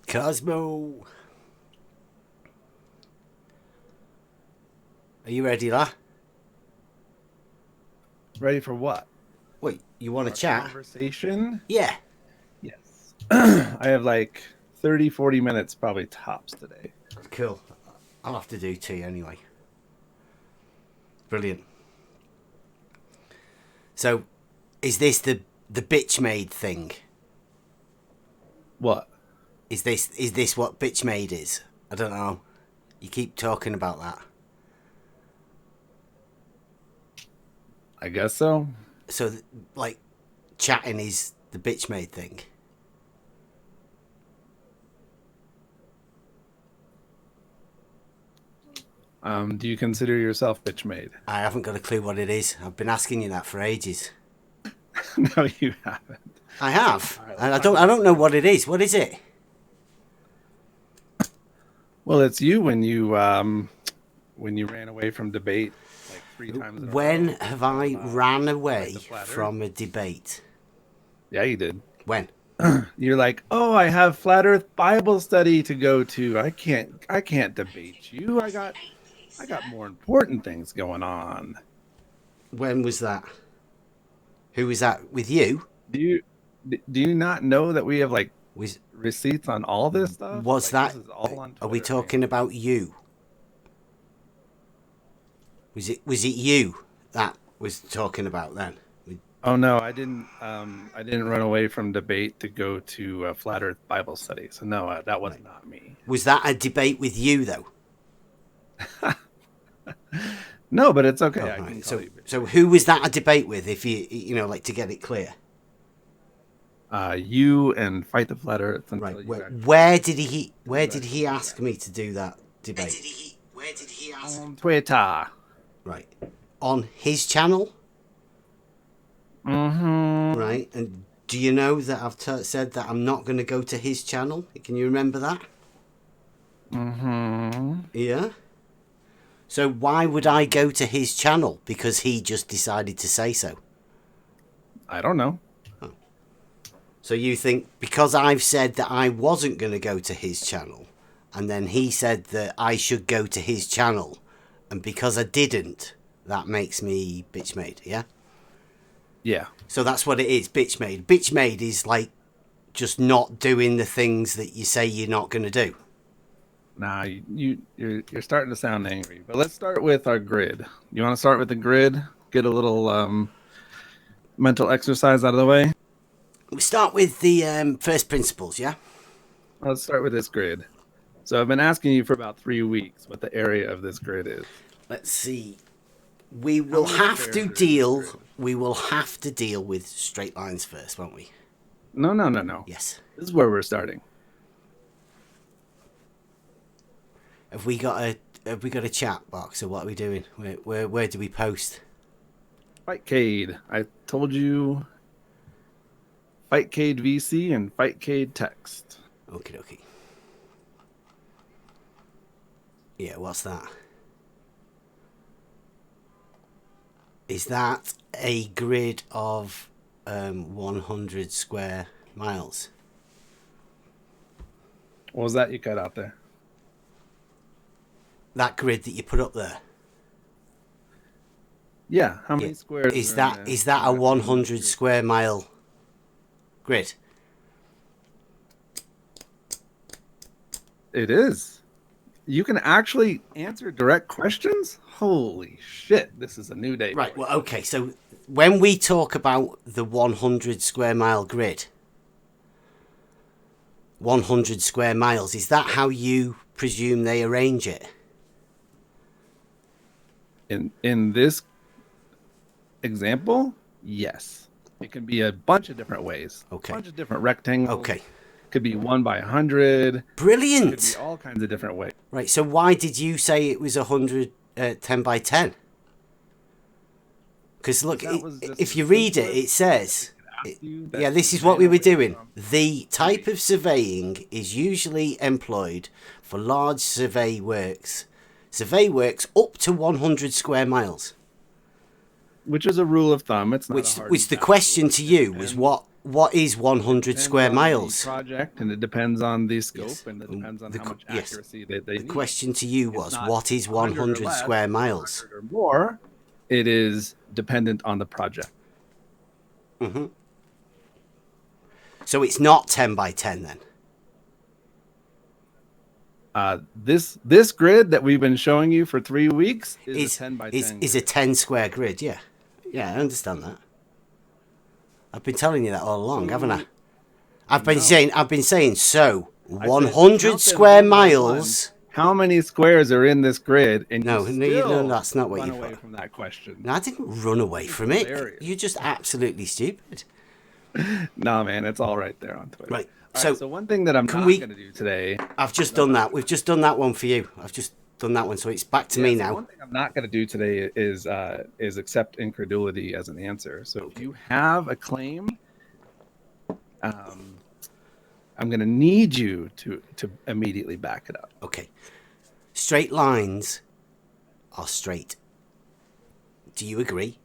Cosmo. Are you ready, la? Ready for what? Wait, you want to Our chat? conversation? Yeah. Yes. I have like 30, 40 minutes probably tops today. Cool. I'll have to do tea anyway. Brilliant. So, is this the bitch made thing? What? Is this what bitch made is? I don't know. You keep talking about that. I guess so. So, like, chatting is the bitch made thing. Do you consider yourself bitch made? I haven't got a clue what it is. I've been asking you that for ages. No, you haven't. I have, All right, and let's I talk don't. I about don't know something what else. it is. What is it? Well, it's you when you ran away from debate like three times in a When row have about I ran fight the away flat Earth. from a debate? Yeah, you did. When? You're like, oh, I have flat Earth Bible study to go to. I can't debate you. I got more important things going on. When was that? Who was that with you? Do you do you not know that we have like Was receipts on all this stuff? was Like this that? is all on Are we Twitter, talking man. about you? Was it you that was talking about then? Oh no, I didn't run away from debate to go to flat Earth Bible study. So no, that was Right. not me. Was that a debate with you though? No, but it's okay. Oh, I can right. call So you bitch so made. who was that a debate with? If like to get it clear. You and fight the flat Earth Right. until you actually Where did he do ask that me to do that debate? Where did he ask? on Twitter. Right. On his channel? Mm-hmm. Right. And do you know that I've said that I'm not going to go to his channel? Can you remember that? Mm-hmm. Yeah. So why would I go to his channel? Because he just decided to say so. I don't know. So you think because I've said that I wasn't going to go to his channel, and then he said that I should go to his channel, and because I didn't, that makes me bitch made, yeah? Yeah. So that's what it is, bitch made. Bitch made is like just not doing the things that you say you're not going to do. Nah, you're starting to sound angry. But let's start with our grid. You want to start with the grid? Get a little mental exercise out of the way. We start with the first principles, yeah? Let's start with this grid. So I've been asking you for about 3 weeks what the area of this grid is. Let's see. We How will many have squares to are in this deal. grid? We will have to deal with straight lines first, won't we? No, no, no, no. Yes. This is where we're starting. Have we got a chat box, or what are we doing? Where do we post? Fightcade. I told you Fightcade VC and Fightcade text. Okie dokie. Yeah, what's that? Is that a grid of 100 square miles? What was that you cut out there? That grid that you put up there. Yeah. How many Yeah. squares? Is are that in is that a in that 100 grid? square mile grid? It is. You can actually answer direct questions? Holy shit, this is a new day. Right. For Well, you. okay. So when we talk about the 100 square mile grid, 100 square miles, is that how you presume they arrange it? In this example, yes. It can be a bunch of different ways. Okay. A bunch of different rectangles. Okay. Could be 1 by 100. Could be Brilliant. all kinds of different ways. Right. So why did you say it was 100 10 by 10? Because look, That was just if the you read it, simplest it says, thing I could ask you that yeah, this you is what ran we were away doing. from. The type of surveying is usually employed for large survey works up to 100 square miles. Which is a rule of thumb. It's not a hard Which and the fast question rule. to It you was depends. what is 100 Depends square on miles? the project, and it depends on the scope, Yes. and it depends on how much Yes. accuracy that they The need. question to you It's was, not what is 100 or 100 less, square or miles? 100 or more. It is dependent on the project. So it's not 10 by 10 then? This grid that we've been showing you for 3 weeks is a 10 by 10 is a grid. 10 square grid, yeah. Yeah, I understand that. I've been telling you that all along, haven't I? I've been saying so. I said, 100 count them square one by one. miles. How many squares are in this grid? And No, that's not what run you away put. from that question. No, I didn't run away from it. Hilarious. You're just absolutely stupid. No, man, it's all right there on Twitter. Right. All So, right, so one thing that I'm not going to do today. I've just done that. We've just done that one for you. I've just done that one, so it's back to me now. One thing I'm not going to do today is accept incredulity as an answer. So if you have a claim, I'm going to need you to immediately back it up. Okay. Straight lines are straight. Do you agree?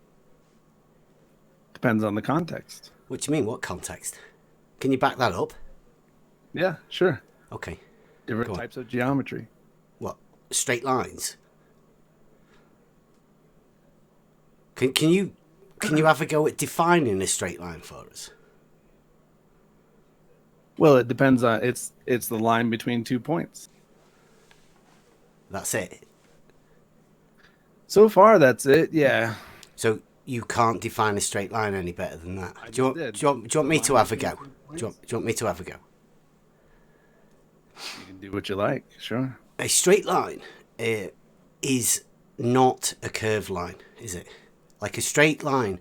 Depends on the context. What do you mean? What context? Can you back that up? Yeah, sure. Okay. Different types of geometry. What? Straight lines? Can you have a go at defining a straight line for us? Well, it depends on it's the line between 2 points. That's it. So far, that's it. Yeah. So you can't define a straight line any better than that. Do you want me to have a go? Do you want me to have a go? You can do what you like. Sure. A straight line is not a curved line, is it? Like a straight line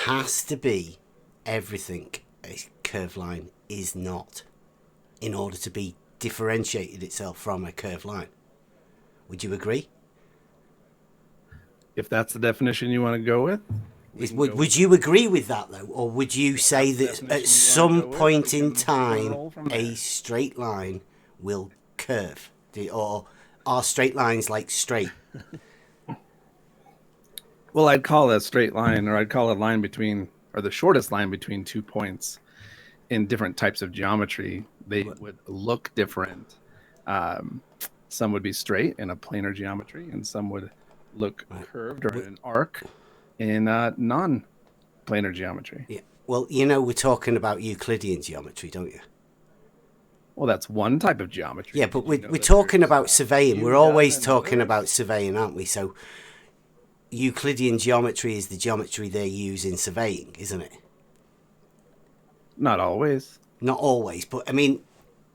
has to be everything a curved line is not, in order to be differentiated itself from a curved line. Would you agree? If that's the definition you want to go with. Would you agree with that though, or would you say that at some point in time a straight line will curve, or are straight lines like straight? Well, I'd call a straight line, or I'd call a line between, or the shortest line between 2 points in different types of geometry. They would look different. Some would be straight in a planar geometry, and some would look curved or in an arc in non-planar geometry. Yeah. Well, we're talking about Euclidean geometry, don't you? Well, that's one type of geometry. Yeah, but we're talking about surveying. We're always talking about surveying, aren't we? So Euclidean geometry is the geometry they use in surveying, isn't it? Not always. Not always, but I mean,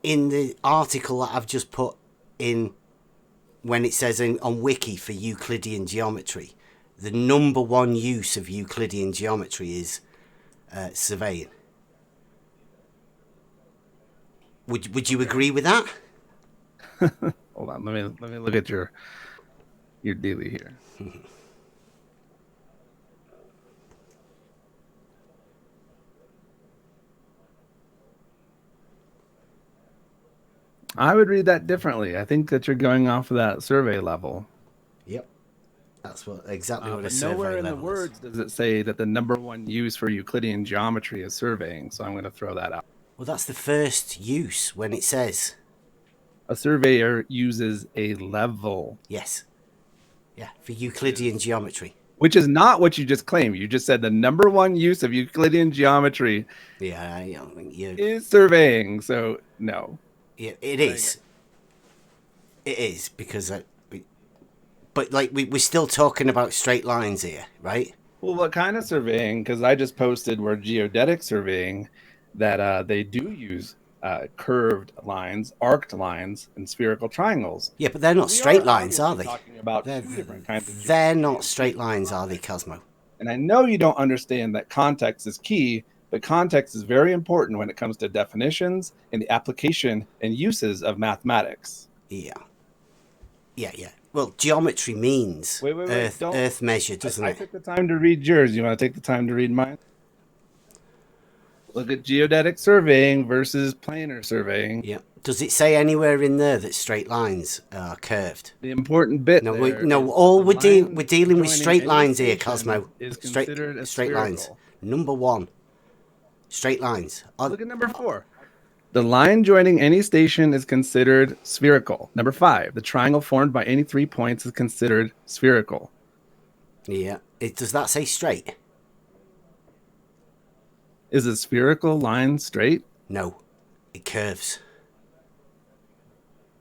in the article that I've just put in, when it says on Wiki for Euclidean geometry, the number one use of Euclidean geometry is surveying. Would you agree with that? Hold on, let me look at your dealie here. I would read that differently. I think that you're going off of that survey level. Yep. That's exactly what a survey level is. Nowhere in the words does it say that the number one use for Euclidean geometry is surveying, so I'm going to throw that out. Well, that's the first use when it says. A surveyor uses a level. Yes. Yeah, for Euclidean geometry. Which is not what you just claimed. You just said the number one use of Euclidean geometry is surveying, so no. Yeah, it is. It is, because but like we're still talking about straight lines here, right? Well, what kind of surveying? Because I just posted where geodetic surveying that they do use curved lines, arced lines, and spherical triangles. Yeah, but they're not straight lines, are they? Talking about two different kinds of they're not straight lines, are they, Cosmo? And I know you don't understand that context is key, but context is very important when it comes to definitions and the application and uses of mathematics. Yeah. Well, geometry means earth measure, doesn't it? I took the time to read yours. You want to take the time to read mine? Look at geodetic surveying versus planar surveying. Yeah. Does it say anywhere in there that straight lines are curved? The important bit. No, we're dealing with straight lines here, Cosmo. Is considered straight lines. Number one. Straight lines. Look at number 4. The line joining any station is considered spherical. Number 5. The triangle formed by any 3 points is considered spherical. Yeah. Does that say straight? Is a spherical line straight? No. It curves.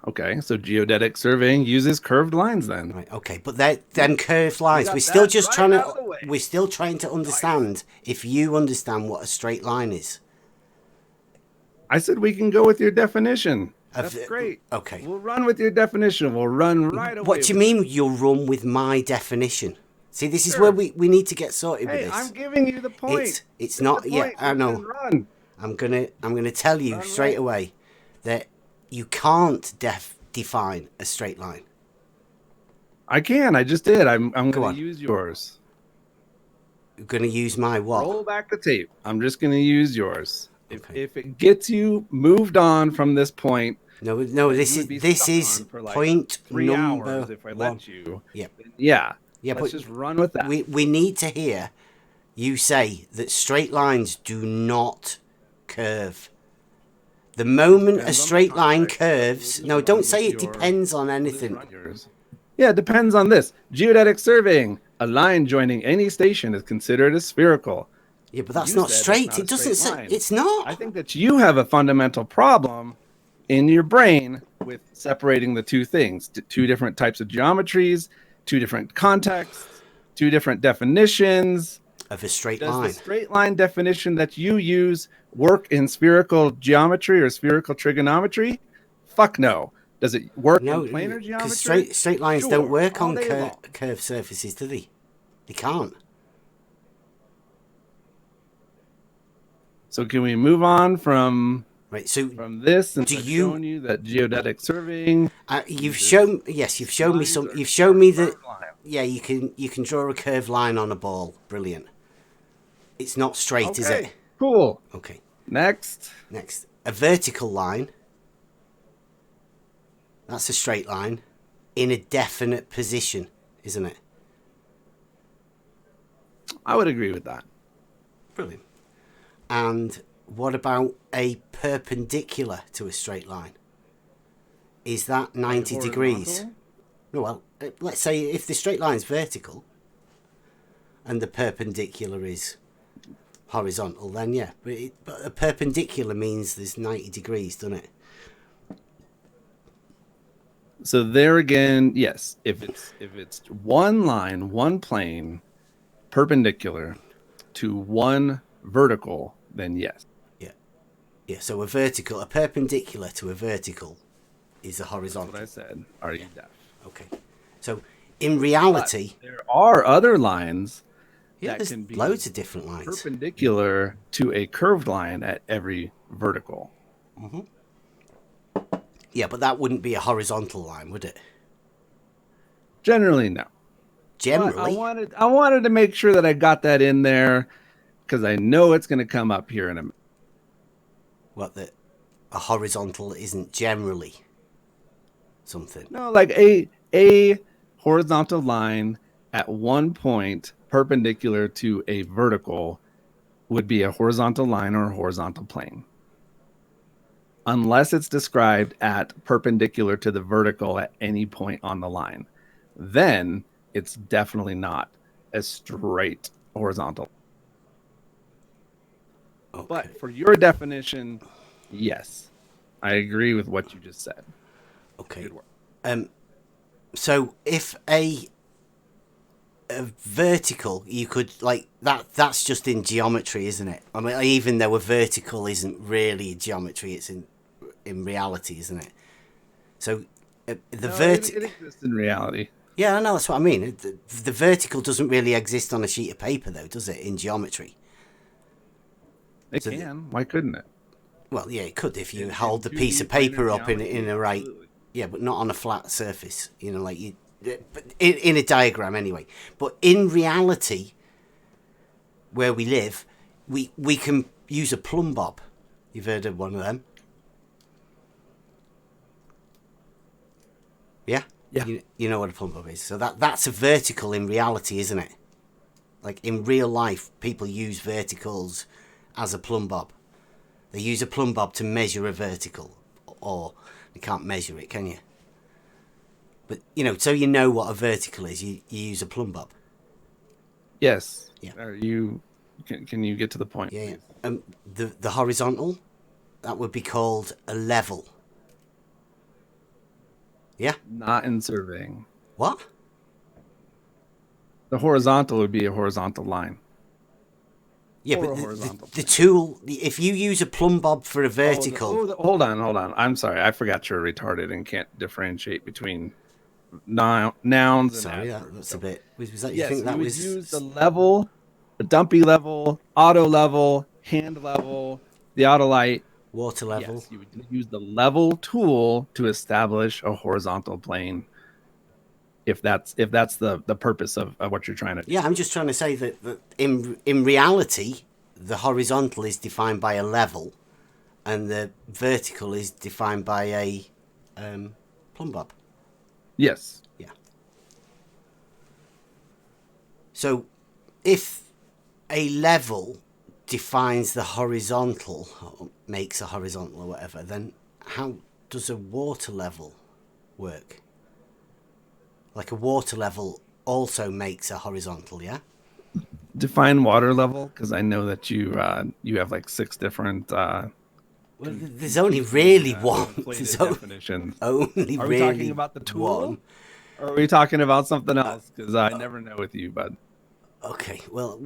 Okay, so geodetic surveying uses curved lines then. Right. Okay, but them curved lines. got We're still that just right trying out of to. the way. We're still trying to understand if you understand what a straight line is. I said we can go with your definition. That's Of- great. okay. We'll run with your definition. We'll run right away. What do you with mean you'll run with my definition? See, this is Sure. where we need to get sorted Hey, with this. I'm giving you the point. It's The not. point. Yeah, I We know. can Run. I'm gonna tell you Run straight right. away that you can't define a straight line. I can. I just did. I'm Go going on. to use yours. You're gonna use my what? Roll back the tape. I'm just going to use yours. Okay. If it gets you moved on from this point, No. that This you is would be this stuck is on for like point 3 number hours if I one. let you. Yeah. Yeah. Yeah, Let's but just run with that. we need to hear you say that straight lines do not curve. The moment a Depends on the straight line context. curves, We'll no, just don't run say with it your- depends on We'll just anything. run yours. Yeah, it depends on this. Geodetic surveying. A line joining any station is considered as spherical. Yeah, but that's You not said straight. not It a doesn't straight say. line. It's not. I think that you have a fundamental problem in your brain with separating the two things, two different types of geometries, two different contexts, two different definitions. Of a straight Does line. the straight line definition that you use work in spherical geometry or spherical trigonometry? Fuck no. Does it work No, in planar geometry? because straight lines Sure, don't work all on day long. curved surfaces, do they? They can't. So can we move on from Right. So this? And Do I've you- shown you that geodetic surveying. you've uses shown. Yes, you've shown me lines some. or- You've shown or me that. curved lines. Yeah, you can draw a curved line on a ball. Brilliant. It's not straight, is it? Okay, cool. Okay. Next. Next, a vertical line. That's a straight line in a definite position, isn't it? I would agree with that. Brilliant. And what about a perpendicular to a straight line? Is that 90 degrees? Horizontal? Well, let's say if the straight line's vertical and the perpendicular is horizontal, then yeah. But a perpendicular means there's 90 degrees, doesn't it? So there again, yes. If it's one line, one plane, perpendicular to one vertical, then yes. Yeah. Yeah, so a perpendicular to a vertical is a That's horizontal. what I said. Are you deaf? Okay. So in reality, There are other lines yeah, that there's can be loads of different lines. perpendicular to a curved line at every vertical. Yeah, but that wouldn't be a horizontal line, would it? Generally, no. Generally. But I wanted to make sure that I got that in there because I know it's going to come up here in a minute. What, that a horizontal isn't generally something? No, like a horizontal line at one point perpendicular to a vertical would be a horizontal line or a horizontal plane. Unless it's described at perpendicular to the vertical at any point on the line. Then it's definitely not a straight horizontal. Okay. But for your definition, yes. I agree with what you just said. Okay. Good work. So if a vertical, you could like that's just in geometry, isn't it? I mean, even though a vertical isn't really geometry, it's in reality, isn't it? So the It exists in reality. Yeah, I know, that's what I mean. The vertical doesn't really exist on a sheet of paper, though, does it? In geometry. It So can. Why couldn't it? Well, yeah, it could if you In hold the 2D piece of planar paper up in geometry, a right. absolutely. Yeah, but not on a flat surface. You know, like you. But in a diagram anyway. But in reality, where we live, we can use a plumb bob. You've heard of one of them? Yeah. Yeah. You know what a plumb bob is. So that's a vertical in reality, isn't it? Like in real life, people use verticals, as a plumb bob. They use a plumb bob to measure a vertical, or you can't measure it, can you? But so you know what a vertical is. You use a plumb bob. Yes. Yeah. Are you? Can you get to the point, Yeah. please? The horizontal, that would be called a level. Yeah. Not in surveying. What? The horizontal would be a horizontal line. Yeah, Or but a horizontal the plane. tool, if you use a plumb bob for a vertical. Hold on. I'm sorry. I forgot you're retarded and can't differentiate between nouns and Sorry, adverbs. that's a bit. Was that? You Yes, think you that would was? use the level, the dumpy level, auto level, hand level, the autolite. Water level. Yes, you would use the level tool to establish a horizontal plane. If that's the purpose of what you're trying to do. Yeah, I'm just trying to say that in reality, the horizontal is defined by a level, and the vertical is defined by a plumb bob. Yes. Yeah. So, if a level defines the horizontal, or makes a horizontal or whatever, then how does a water level work? Like a water level also makes a horizontal, yeah? Define water level, because I know that you have like 6 different Well, there's only really one. There's definitions. only Are we talking really about the tool? one. Or are we talking about something else? Because I never know with you, bud. Okay, well,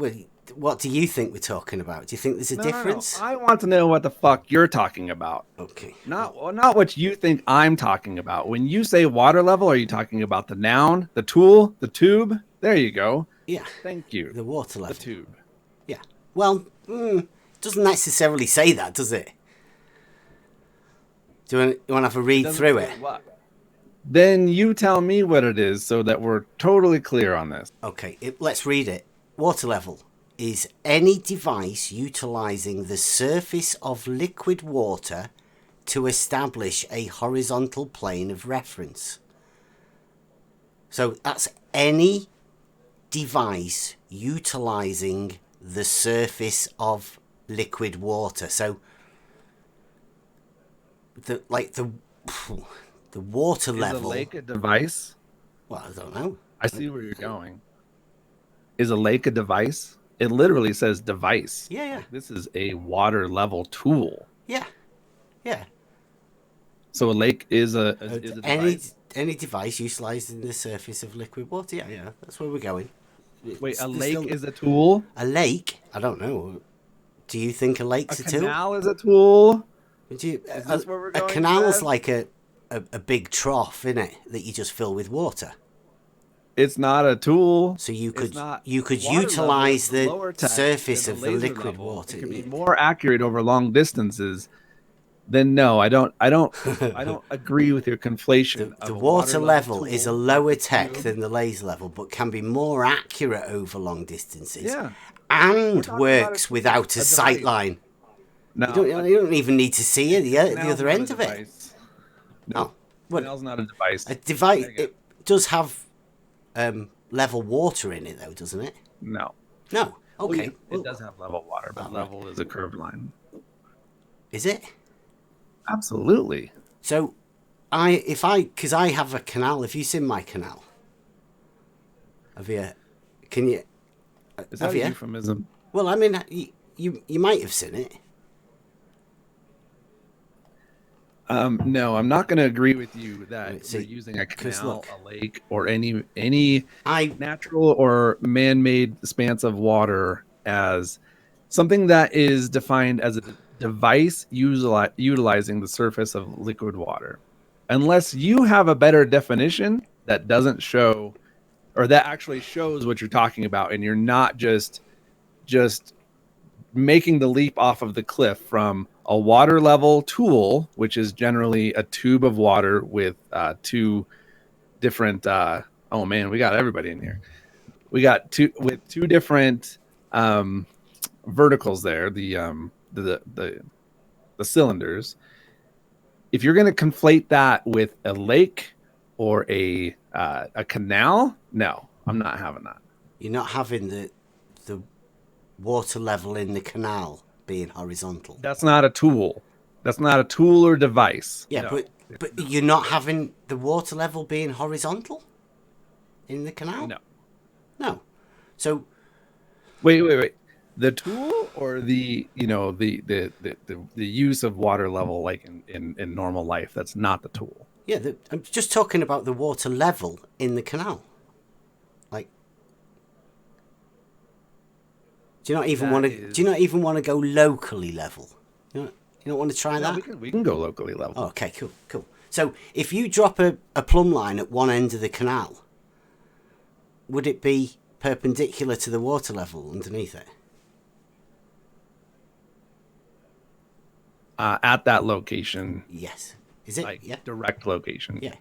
what do you think we're talking about? Do you think there's a difference? No. I want to know what the fuck you're talking about. Okay. Not what you think I'm talking about. When you say water level, are you talking about the noun, the tool, the tube? There you go. Yeah. Thank you. The water level. The tube. Yeah. Well, it doesn't necessarily say that, does it? Do you want to have a read through it? What? Then you tell me what it is so that we're totally clear on this. Okay, let's read it. Water level is any device utilizing the surface of liquid water to establish a horizontal plane of reference. So that's any device utilizing the surface of liquid water. So the water level. Is a lake a device? Well, I don't know. I see where you're going. Is a lake a device? It literally says device. Yeah. Like, this is a water level tool. Yeah. So a lake is a device. Any device utilizing the surface of liquid water. Yeah. That's where we're going. Wait, a lake is a tool? A lake? I don't know. Do you think a lake's a tool? A canal is a tool? Is this where we're going? A canal's like a big trough, isn't it, that you just fill with water. It's not a tool. So you could utilize the surface of the liquid level. water. It could be more accurate over long distances. Then no, I don't agree with your conflation. The water level is a lower tech than the laser level, but can be more accurate over long distances. Yeah. And works without a sight line. No, you don't even need to see the other end of it. No, canal's not a device. A device. It does have level water in it, though, doesn't it? No. No. Okay. It does have level water, but level is a curved line. Is it? Absolutely. So, because I have a canal. Have you seen my canal? Have you? Can you? Is that a euphemism? Well, I mean, you might have seen it. No, I'm not going to agree with you that you're using a canal, a lake, or any natural or man-made expanse of water as something that is defined as a device utilizing the surface of liquid water. Unless you have a better definition that doesn't show, or that actually shows what you're talking about, and you're not just making the leap off of the cliff from a water level tool, which is generally a tube of water with 2 different oh man, we got everybody in here. We got 2 different verticals there, the cylinders. If you're going to conflate that with a lake or a canal, no, I'm not having that. You're not having the water level in the canal. being horizontal. That's not a tool. That's not a tool or device. Yeah, No. but you're not having the water level being horizontal in the canal? No. No. So Wait. The tool or the use of water level like in normal life, that's not the tool. yeah, I'm just talking about the water level in the canal. Like, do you not even want to? Do you not even want to go locally level? You don't want to try that? We can go locally level. Oh, okay, cool. So if you drop a plumb line at one end of the canal, would it be perpendicular to the water level underneath it? At that location. Yes. Is it? Like yeah. direct location. Yeah.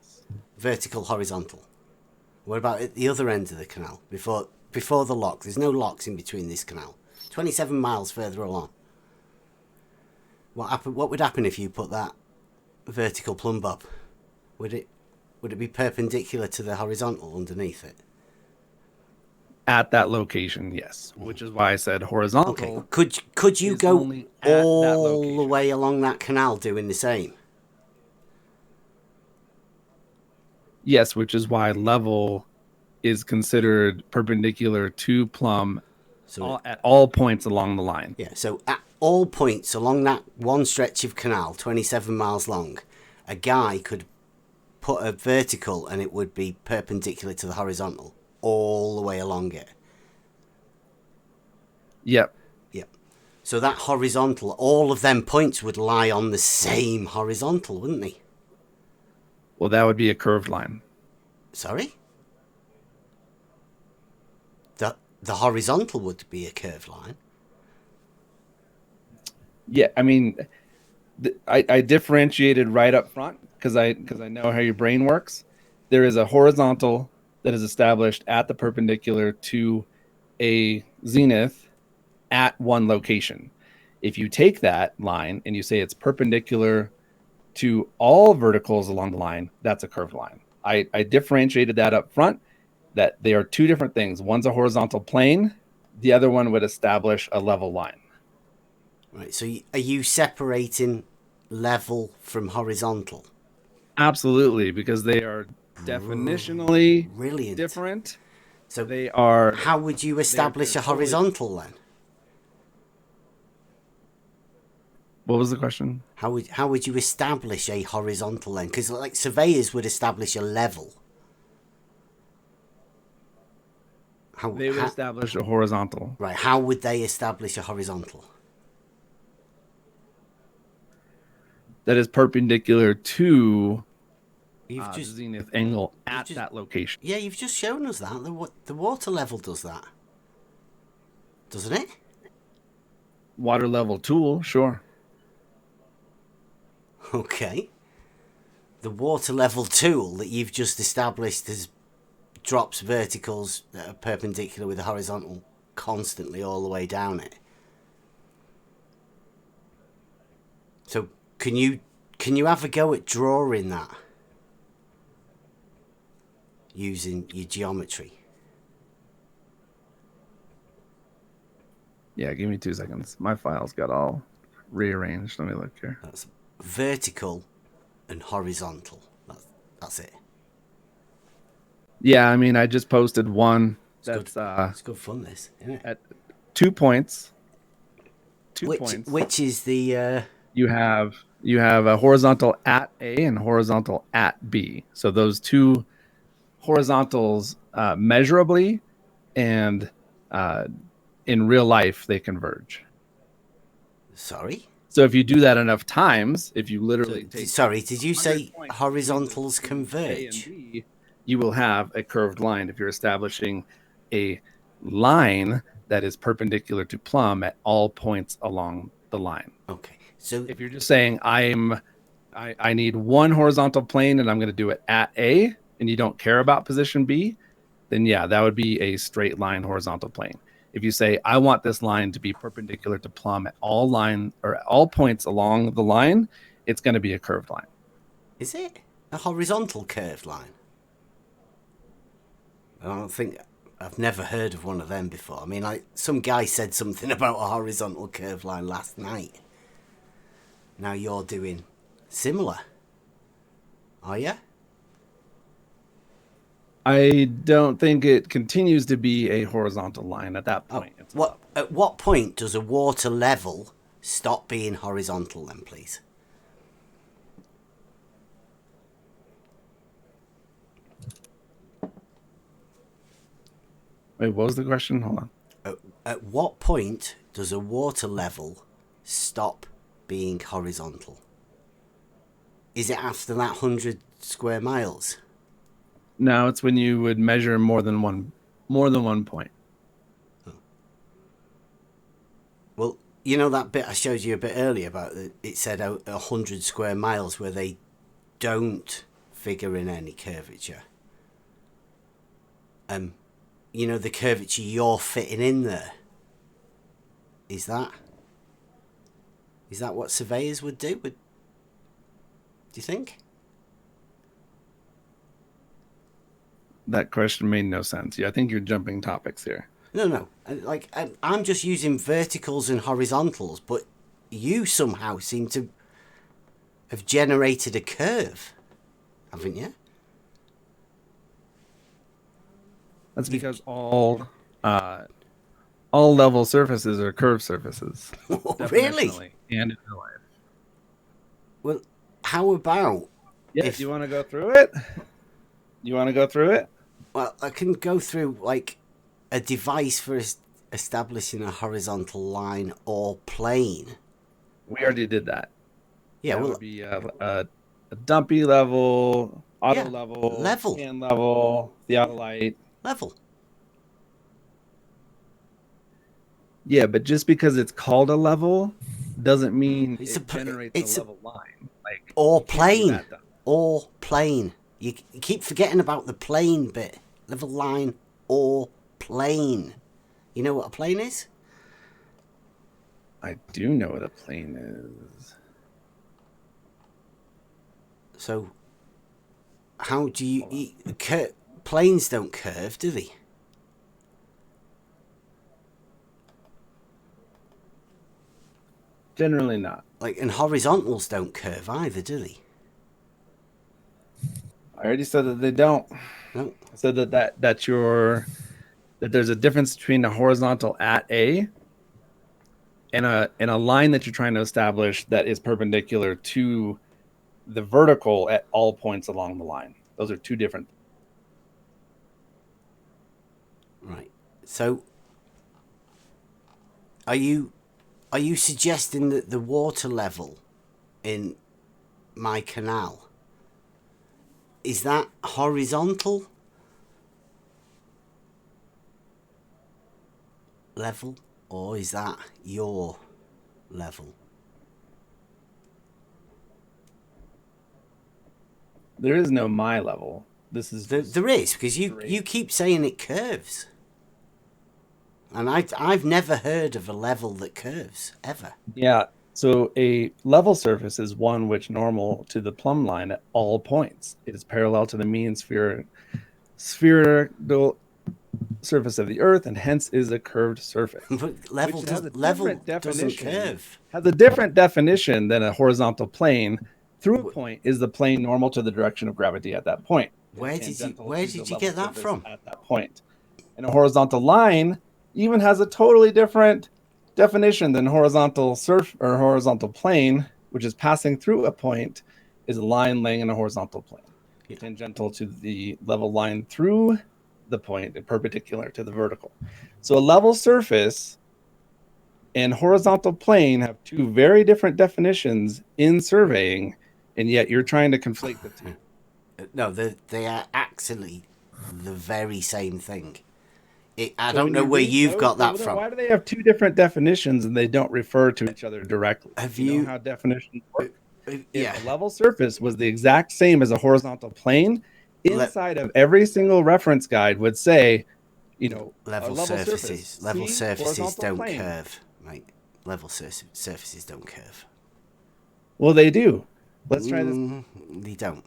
Vertical, horizontal. What about at the other end of the canal? Before the lock. There's no locks in between this canal. 27 miles further along. What would happen if you put that vertical plumb bob? Would it be perpendicular to the horizontal underneath it? At that location, yes. Which is why I said horizontal. Okay. Could you go all the way along that canal doing the same? Yes, which is why level is considered perpendicular to plumb at all points along the line. Yeah, so at all points along that one stretch of canal, 27 miles long, a guy could put a vertical and it would be perpendicular to the horizontal all the way along it. Yep. So that horizontal, all of them points would lie on the same horizontal, wouldn't they? Well, that would be a curved line. Sorry? The horizontal would be a curved line. Yeah, I mean, I differentiated right up front because I know how your brain works. There is a horizontal that is established at the perpendicular to a zenith at one location. If you take that line and you say it's perpendicular to all verticals along the line, that's a curved line. I differentiated that up front, that they are two different things. One's a horizontal plane. The other one would establish a level line. Right, so are you separating level from horizontal? Absolutely, because they are definitionally Brilliant. different. So they are. How would you establish a horizontal then? What was the question? How would you establish a horizontal then? Because like surveyors would establish a level. They would establish a horizontal. Right. How would they establish a horizontal? That is perpendicular to just zenith angle at that location. Yeah, you've just shown us that. The water level does that. Doesn't it? Water level tool, sure. Okay. The water level tool that you've just established drops verticals that are perpendicular with the horizontal constantly all the way down it. So can you have a go at drawing that using your geometry? Yeah, give me 2 seconds. My files got all rearranged. Let me look here. That's vertical and horizontal. That's it. Yeah, I mean, I just posted one. It's good fun, this, isn't it? At 2 points. Which is the you have a horizontal at A and horizontal at B. So those two horizontals measurably and in real life they converge. Sorry? So if you do that enough times, if you literally Sorry, did you say horizontals converge? You will have a curved line if you're establishing a line that is perpendicular to plumb at all points along the line. Okay. So if you're just saying I need one horizontal plane and I'm going to do it at A and you don't care about position B, then yeah, that would be a straight line horizontal plane. If you say I want this line to be perpendicular to plumb at all points along the line, it's going to be a curved line. Is it a horizontal curved line? I don't think I've never heard of one of them before. I mean, like some guy said something about a horizontal curve line last night. Now you're doing similar, are you? I don't think it continues to be a horizontal line at that point. It's a What level. at what point does a water level stop being horizontal? Then, please. Wait, what was the question? Hold on. At what point does a water level stop being horizontal? Is it after that 100 square miles? No, it's when you would measure more than one point. Well, you know that bit I showed you a bit earlier about it said 100 square miles where they don't figure in any curvature. You know the curvature you're fitting in there. Is that what surveyors would do? Do you think? That question made no sense. Yeah, I think you're jumping topics here. No. Like I'm just using verticals and horizontals, but you somehow seem to have generated a curve, haven't you? That's because all level surfaces are curved surfaces. Really? And in real life. Well, how about Yeah, if do you want to go through it? You want to go through it? well, I can go through like a device for establishing a horizontal line or plane. We already did that. Yeah, That well, would be a dumpy level, auto yeah, level, level, scan level, theodolite. level. Yeah, but just because it's called a level doesn't mean It's it generates a level line. Like or you can't do plane that, though. or plane. You keep forgetting about the plane bit. Level line or plane. You know what a plane is? I do know what a plane is. So, how do you planes don't curve, do they? Generally not. Like, and horizontals don't curve either, do they? I already said that they don't. No. I said that there's a difference between a horizontal at A and a line that you're trying to establish that is perpendicular to the vertical at all points along the line. Those are two different. Right. So, are you suggesting that the water level in my canal is that horizontal level or is that your level? There is no my level. This is There is, because you keep saying it curves. And I've never heard of a level that curves, ever. Yeah. So a level surface is one which normal to the plumb line at all points. It is parallel to the mean spherical surface of the Earth, and hence is a curved surface. But level Which has a level different doesn't definition. curve. Has a different definition than a horizontal plane. Through a point is the plane normal to the direction of gravity at that point. Where did you get that from? At that point, and a horizontal line even has a totally different definition than horizontal or horizontal plane, which is passing through a point, is a line laying in a horizontal plane, tangential to the level line through the point and perpendicular to the vertical. So a level surface and horizontal plane have two very different definitions in surveying, and yet you're trying to conflate the two. No, they are actually the very same thing. I don't know where you've got that from. Why do they have two different definitions and they don't refer to each other directly? Have you you know how definitions work? Yeah. If a level surface was the exact same as a horizontal plane, inside of every single reference guide would say, level surfaces. surface, Level surfaces don't plane. curve. Right. Level surfaces don't curve. Well, they do. Let's try this. They don't.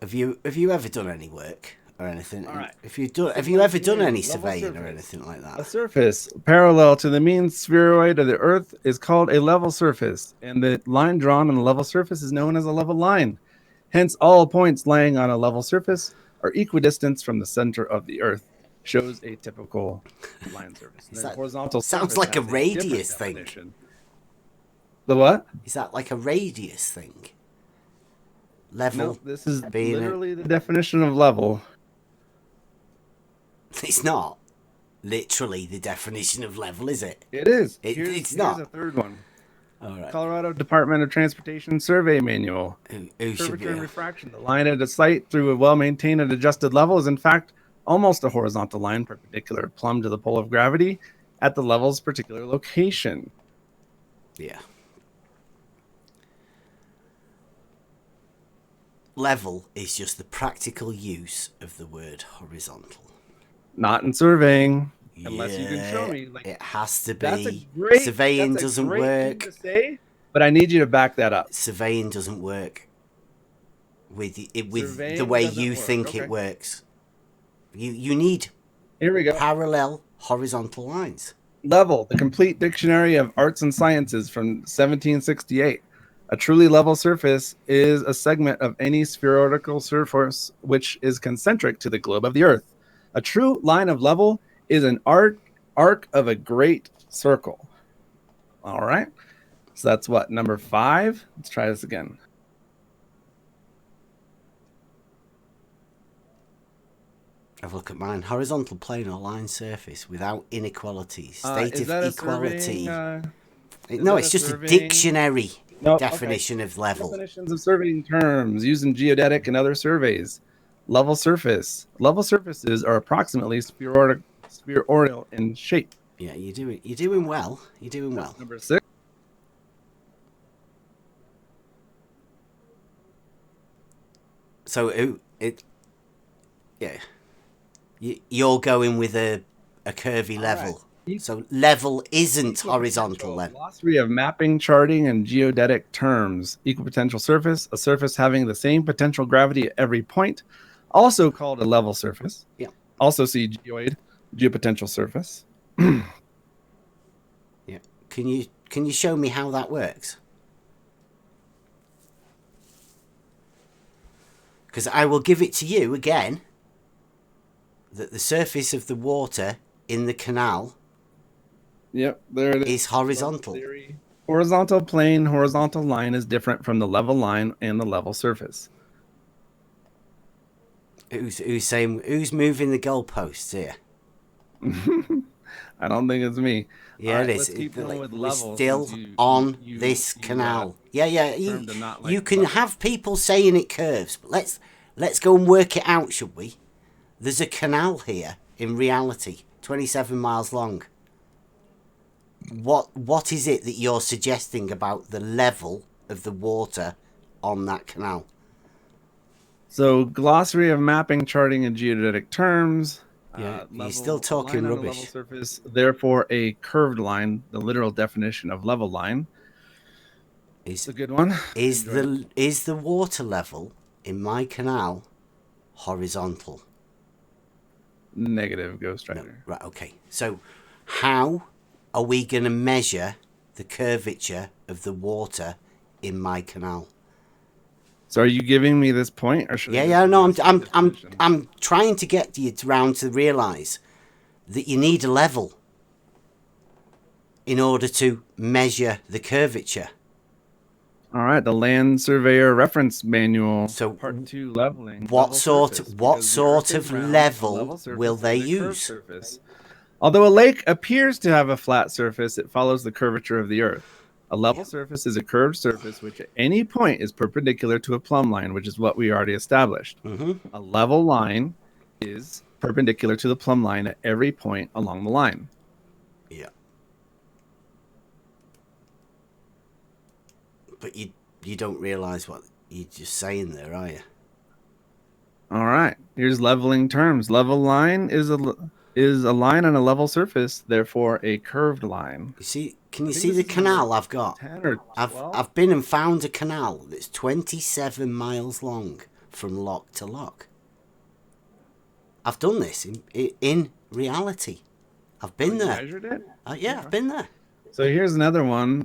Have you ever done any work or anything. All right. If you've done, have you Similar ever done any to level surveying or surface. anything like A that? surface parallel to the mean spheroid of the Earth is called a level surface, and the line drawn on the level surface is known as a level line. Hence, all points lying on a level surface are equidistant from the center of the Earth. Shows a typical line surface. And Is the that horizontal sounds surface like a has different radius thing? definition. The what? Is that like a radius thing? Level No, this is being literally the definition of level. It's not literally the definition of level, is it? It is. It's Here's not. a third one. All right. Colorado Department of Transportation Survey Manual. Who should Curvature be? and refraction. The line at a site through a well-maintained and adjusted level is in fact almost a horizontal line perpendicular plumb to the pole of gravity at the level's particular location. Yeah. Level is just the practical use of the word horizontal. Not in surveying, unless you can show Yeah, me. Like, it has to that's a be. great Surveying that's a doesn't great thing work. to say, but I need you to back that up. Surveying doesn't work with the Surveying way doesn't you work. think Okay. it works. You need Here we go. parallel horizontal lines. Level, the complete dictionary of arts and sciences from 1768. A truly level surface is a segment of any spherical surface which is concentric to the globe of the earth. A true line of level is an arc of a great circle. All right. So that's what, number 5? Let's try this again. Have a look at mine. Horizontal plane or line surface without inequality. Is State of that a equality. surveying, No, it's just a dictionary No, definition of level. Definitions of surveying terms used in geodetic and other surveys. Level surface. Level surfaces are approximately spheroidal in shape. Yeah, you're doing well. You're doing well. Number 6. So yeah, you're going with a curvy level. Right. So level isn't horizontal then. Glossary of mapping, charting, and geodetic terms. Equipotential surface, a surface having the same potential gravity at every point, also called a level surface. Yeah. Also see geoid, geopotential surface. Yeah. Can you show me how that works? Because I will give it to you again that the surface of the water in the canal Yep, there it is horizontal. Horizontal plane, horizontal line is different from the level line and the level surface. Who's moving the goalposts here? I don't think it's me. Yeah, right, it is. We're still on this canal. Yeah. You can have people saying it curves, but let's go and work it out, should we? There's a canal here in reality, 27 miles long. What is it that you're suggesting about the level of the water on that canal? So, glossary of mapping, charting, and geodetic terms. Yeah, you're still talking rubbish. Level surface, therefore, a curved line. The literal definition of level line is a good one. Is the water level in my canal horizontal? Negative, Ghost Rider. No, right. Okay. So, how are we going to measure the curvature of the water in my canal? So, are you giving me this point, or should No, I'm trying to get you round to realise that you need a level in order to measure the curvature. All right, the Land Surveyor Reference Manual. So, Part 2, leveling. What sort of level will they use? Although a lake appears to have a flat surface, it follows the curvature of the Earth. A level surface is a curved surface which at any point is perpendicular to a plumb line, which is what we already established. Mm-hmm. A level line is perpendicular to the plumb line at every point along the line. Yeah. But you don't realise what you're just saying there, are you? All right. Here's leveling terms. Level line is a line on a level surface, therefore a curved line. You see? Can you see the canal I've got? I've been and found a canal that's 27 miles long from lock to lock. I've done this in reality. I've been You there. measured it? Yeah, I've been there. So here's another one.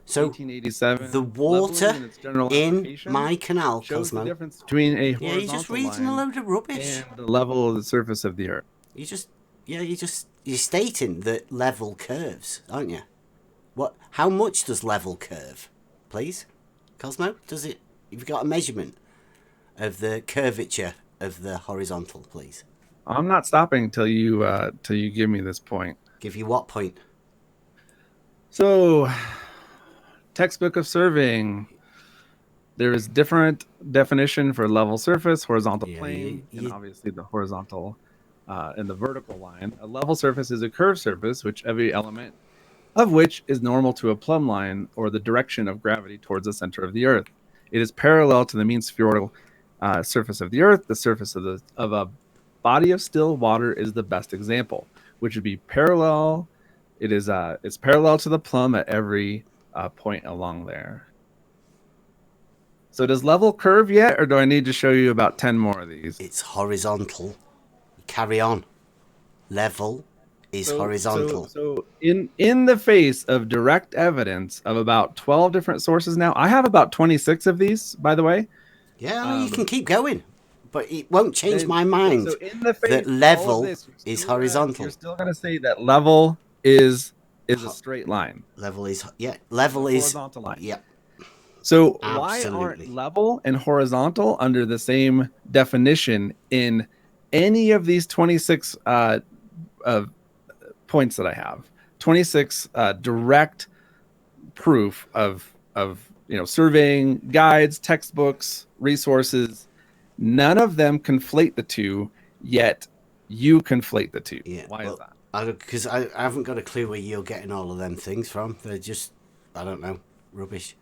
So 1887. the water leveling in its general in application my canal, shows the Cosmo. difference between a Yeah, you're just horizontal reading a line load of rubbish. and the level of the surface of the earth. You're stating that level curves, aren't you? What? How much does level curve, please, Cosmo? Does it? You've got a measurement of the curvature of the horizontal, please. I'm not stopping till you give me this point. Give you what point? So, textbook of surveying. There is different definition for level surface, horizontal Yeah, plane, and obviously the horizontal and the vertical line. A level surface is a curved surface, which every element of which is normal to a plumb line or the direction of gravity towards the center of the Earth. It is parallel to the mean spherical surface of the Earth. The surface of a body of still water is the best example, which would be parallel. It's parallel to the plumb at every point along there. So does level curve yet, or do I need to show you about 10 more of these? It's horizontal. Carry on. Level is horizontal. So in the face of direct evidence of about 12 different sources now, I have about 26 of these, by the way. Yeah, you can keep going, but it won't change my mind So in the face that level is horizontal. You're still going to say that level is a straight line. Level is horizontal line. Yep. So Absolutely. why aren't level and horizontal under the same definition in any of these 26 points that I have? 26 direct proof of surveying guides, textbooks, resources. None of them conflate the two, yet you conflate the two. Yeah. Why is that? Because I haven't got a clue where you're getting all of them things from. They're just, I don't know, rubbish.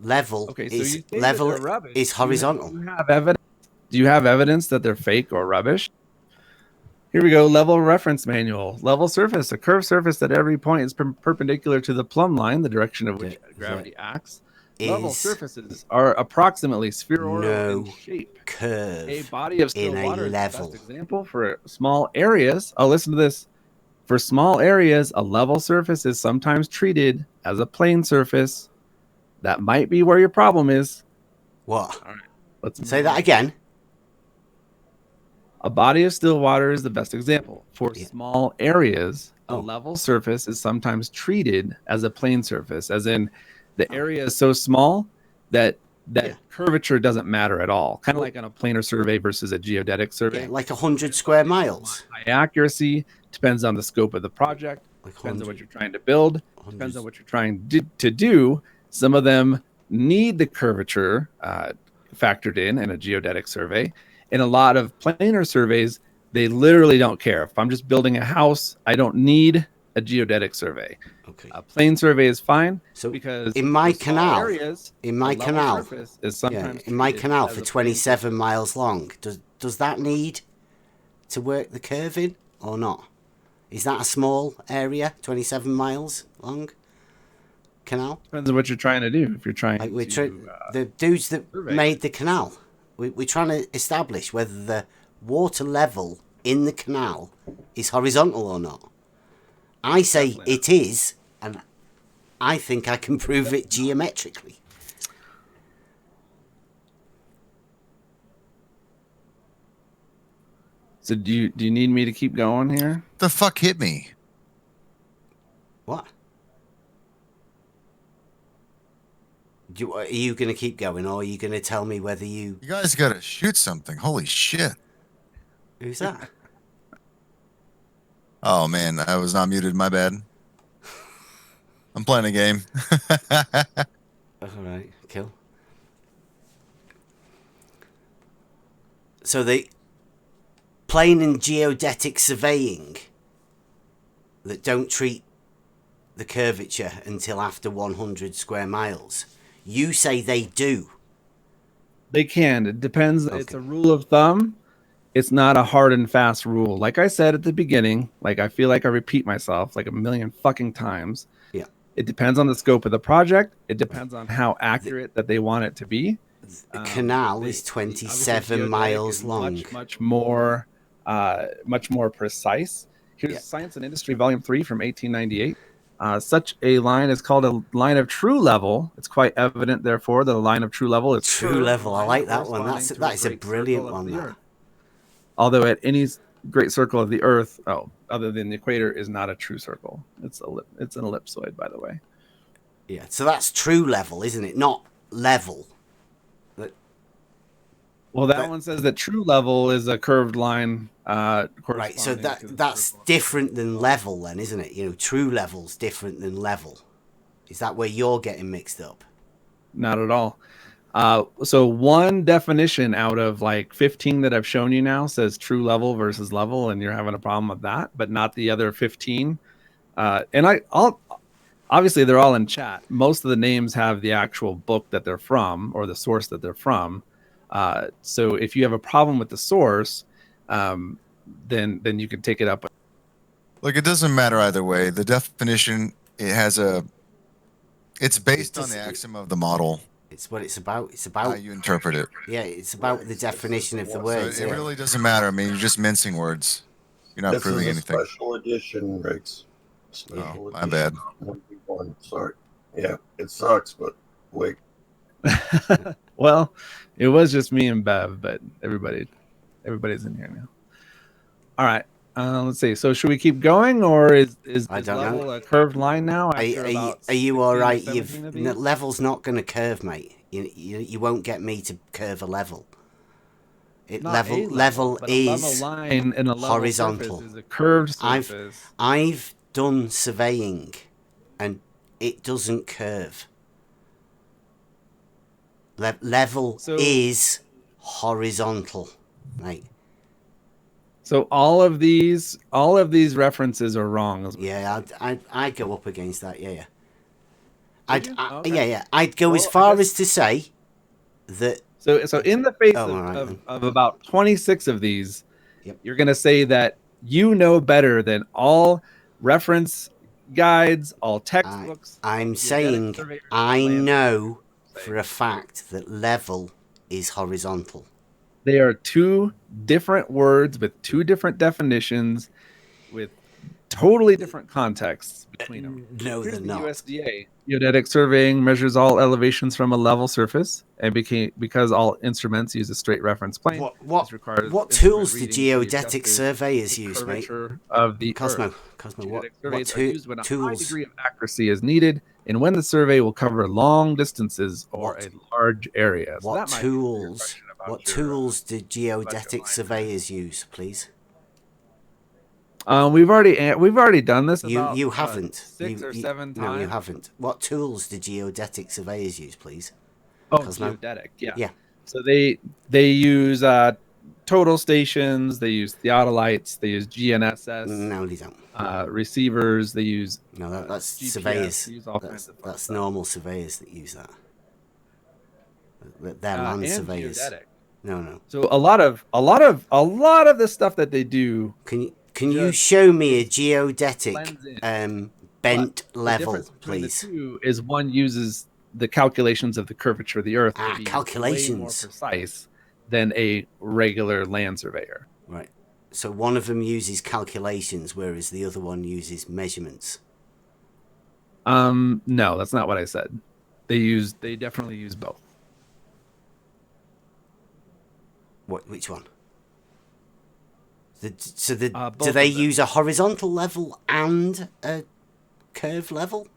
Level is horizontal. Do you have evidence that they're fake or rubbish? Here we go. Level reference manual. Level surface, a curved surface at every point is perpendicular to the plumb line, the direction of which gravity acts. Level surfaces are approximately spheroidal in shape. Curve. A body of still in water a level. is the best example for small areas. Oh, listen to this. For small areas, a level surface is sometimes treated as a plane surface. That might be where your problem is. What? All right. Let's say that again. A body of still water is the best example. For small areas, a level surface is sometimes treated as a plane surface, as in the area is so small that curvature doesn't matter at all. Kind of like on a planar survey versus a geodetic survey. Yeah, like 100 square miles. High accuracy depends on the scope of the project. Depends on what you're trying to build. Depends on what you're trying to do. Some of them need the curvature factored in a geodetic survey. In a lot of planar surveys, they literally don't care. If I'm just building a house, I don't need a geodetic survey. Okay. A plane survey is fine. So because in my canal, areas, in my canal for 27 miles long, does that need to work the curve in or not? Is that a small area, 27 miles long? Canal? Depends on what you're trying to do. If you're trying the dudes that made the canal, we're trying to establish whether the water level in the canal is horizontal or not. I say it is, and I think I can prove it geometrically. So do you need me to keep going here? The fuck hit me? What? Are you going to keep going, or are you going to tell me whether you... You guys got to shoot something. Holy shit. Who's that? Oh, man. I was not muted. My bad. I'm playing a game. All right. Kill. So the plane and geodetic surveying that don't treat the curvature until after 100 square miles... You say they do. They can. It depends. Okay. It's a rule of thumb. It's not a hard and fast rule. Like I said at the beginning, like I feel like I repeat myself like a million fucking times. Yeah. It depends on the scope of the project. It depends on how accurate that they want it to be. The canal is 27 miles long. Much more much more precise. Here's Yeah. Science and Industry, Volume 3 from 1898. Such a line is called a line of true level. It's quite evident, therefore, that a line of true level is True curved, level. I line like that one. corresponding to That is a great brilliant circle of one. the That. Earth. Although at any great circle of the Earth, other than the equator, is not a true circle. It's an ellipsoid, by the way. Yeah. So that's true level, isn't it? Not level. Well, that one says that true level is a curved line. Right. So that's different than level, then, isn't it? You know, true level's different than level. Is that where you're getting mixed up? Not at all. So one definition out of like 15 that I've shown you now says true level versus level, and you're having a problem with that, but not the other 15. And I'll obviously they're all in chat. Most of the names have the actual book that they're from or the source that they're from. So if you have a problem with the source, then you can take it up. Look, it doesn't matter either way. The definition it's based on the axiom of the model. It's what it's about. It's about how you interpret it. Yeah, it's about the definition of the words. So it really doesn't matter. I mean, you're just mincing words. You're not proving anything. Special edition, Riggs. Oh, my bad. Sorry. Yeah, it sucks, but wait. Well, it was just me and Bev, but everybody's in here now. All right. Let's see. So should we keep going, or is level a curved line now? Are you all right? Level's not going to curve, mate. You won't get me to curve a level. Level is line and a level horizontal. Is a curved surface. I've done surveying, and it doesn't curve. Level is horizontal, mate. So all of these references are wrong. Yeah, I'd go up against that. Yeah. Okay. Yeah. I'd go as far as to say that. So in the face of about 26 of these, you're going to say that you know better than all reference guides, all textbooks. I'm saying I know for a fact that level is horizontal. They are two different words with two different definitions with totally different contexts between them. No, they're not. USDA geodetic surveying measures all elevations from a level surface, and because all instruments use a straight reference plane. What tools do geodetic surveyors use, mate? Of the Cosmo, what tools? When a high degree of accuracy is needed, and when the survey will cover long distances or a large area. What tools do geodetic surveyors use, please? We've already done this. You haven't. 6 or 7 times. No, you haven't. What tools do geodetic surveyors use, please? Oh, Cosmo? Geodetic. Yeah. So they use total stations. They use theodolites. They use GNSS. No, they don't. Receivers. They use. No, that's GPS, surveyors. That's normal surveyors that use that. They're land surveyors. Geodetic. No. So a lot of the stuff that they do. Can you show me a geodetic bent level, please? The two is one uses the calculations of the curvature of the Earth to be calculations. way more precise than a regular land surveyor. Right. So one of them uses calculations, whereas the other one uses measurements. No, that's not what I said. They definitely use both. Which one? Do they use a horizontal level and a curved level?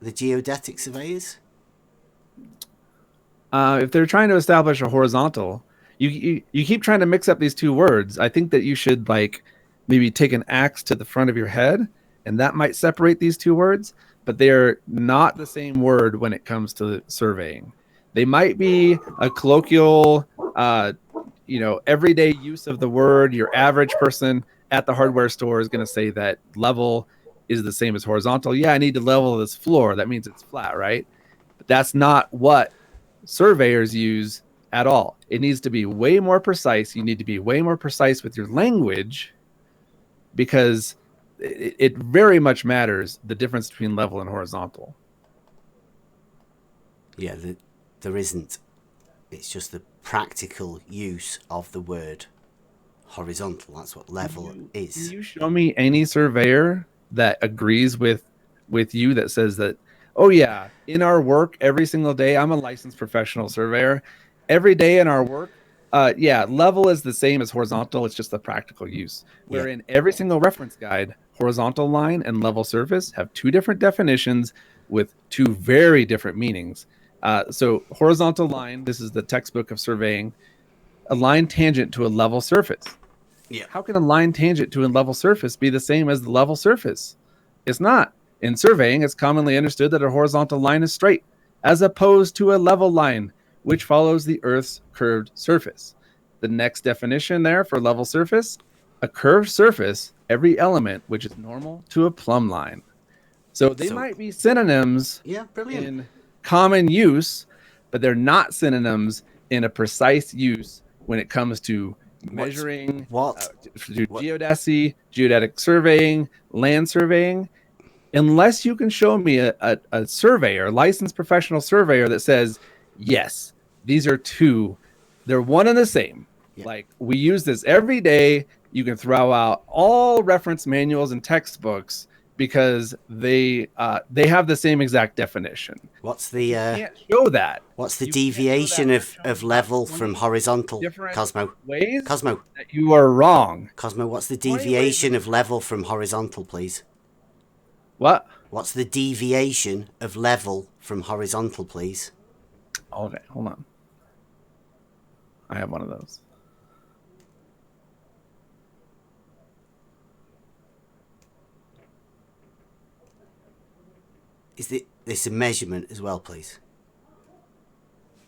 The geodetic surveyors? If they're trying to establish a horizontal, you keep trying to mix up these two words. I think that you should maybe take an axe to the front of your head, and that might separate these two words, but they're not the same word when it comes to surveying. They might be a colloquial everyday use of the word. Your average person at the hardware store is going to say that level is the same as horizontal. Yeah, I need to level this floor. That means it's flat, right? But that's not what surveyors use at all. It needs to be way more precise. You need to be way more precise with your language because it very much matters the difference between level and horizontal. Yeah, there isn't. It's just the practical use of the word horizontal. That's what level Can is. you show me any surveyor that agrees with you that says that, oh yeah, in our work every single day, I'm a licensed professional surveyor. Every day in our work, yeah, level is the same as horizontal. It's just the practical use. Yeah. Where in every single reference guide, horizontal line and level surface have two different definitions with two very different meanings. So horizontal line, this is the textbook of surveying, a line tangent to a level surface. Yeah. How can a line tangent to a level surface be the same as the level surface? It's not. In surveying, it's commonly understood that a horizontal line is straight, as opposed to a level line, which follows the Earth's curved surface. The next definition there for level surface, a curved surface, every element which is normal to a plumb line. So they might be synonyms brilliant. in common use, but they're not synonyms in a precise use when it comes to measuring, geodesy, geodetic surveying, land surveying. Unless you can show me a surveyor, licensed professional surveyor that says, yes, these are two, they're one and the same. Yeah. Like, we use this every day. You can throw out all reference manuals and textbooks because they have the same exact definition. What's the You can't show that. What's the You can't show deviation that. of level from horizontal? Different Cosmo. ways Cosmo. that you are wrong. Cosmo, what's the 20 ways deviation of level from horizontal, please? What? What's the deviation of level from horizontal, please? Okay, hold on. I have one of those. Is this a measurement as well, please?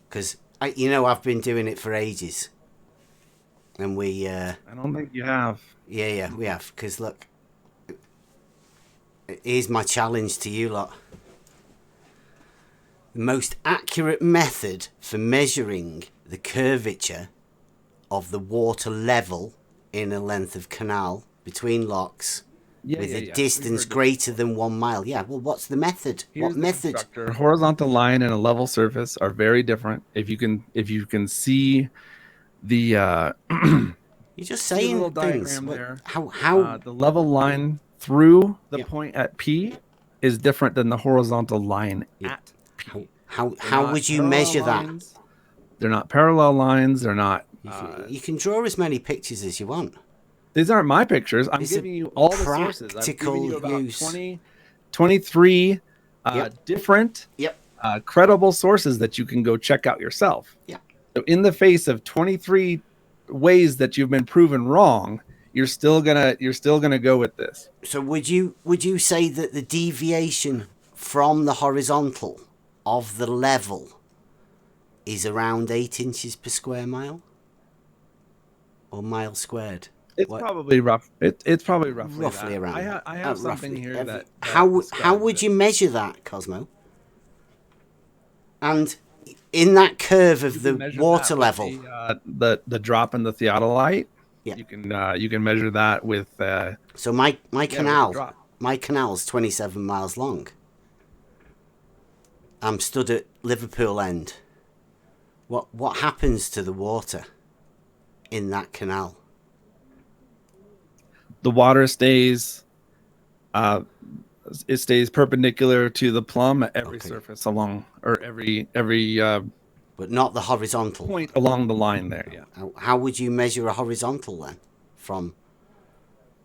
Because I've been doing it for ages, and we. I don't think you have. Yeah, we have. Because look, here's my challenge to you lot. The most accurate method for measuring the curvature of the water level in a length of canal between locks with a distance greater than 1 mile. Yeah, well, what's the method? Here's what method? A horizontal line and a level surface are very different. If you can see the you're just saying little things. diagram there. How the level line through the point at P is different than the horizontal line at P. How would you measure lines. That? They're not parallel lines. They're not. You can draw as many pictures as you want. These aren't my pictures. I'm giving you all the sources. I'm giving you about 23 different credible sources that you can go check out yourself. Yeah. So in the face of 23 ways that you've been proven wrong, you're still gonna go with this. So would you say that the deviation from the horizontal of the level is around 8 inches per square mile? Or mile squared? It's probably rough. It's probably roughly that. around. I have something here that how would you measure that, Cosmo? And in that curve of the water level, the drop in the theodolite. Yeah, you can measure that with. So my canal's 27 miles long. I'm stood at Liverpool End. What happens to the water in that canal? The water stays it stays perpendicular to the plumb at every surface along, or every but not the horizontal point along the line there. Yeah. How would you measure a horizontal then? From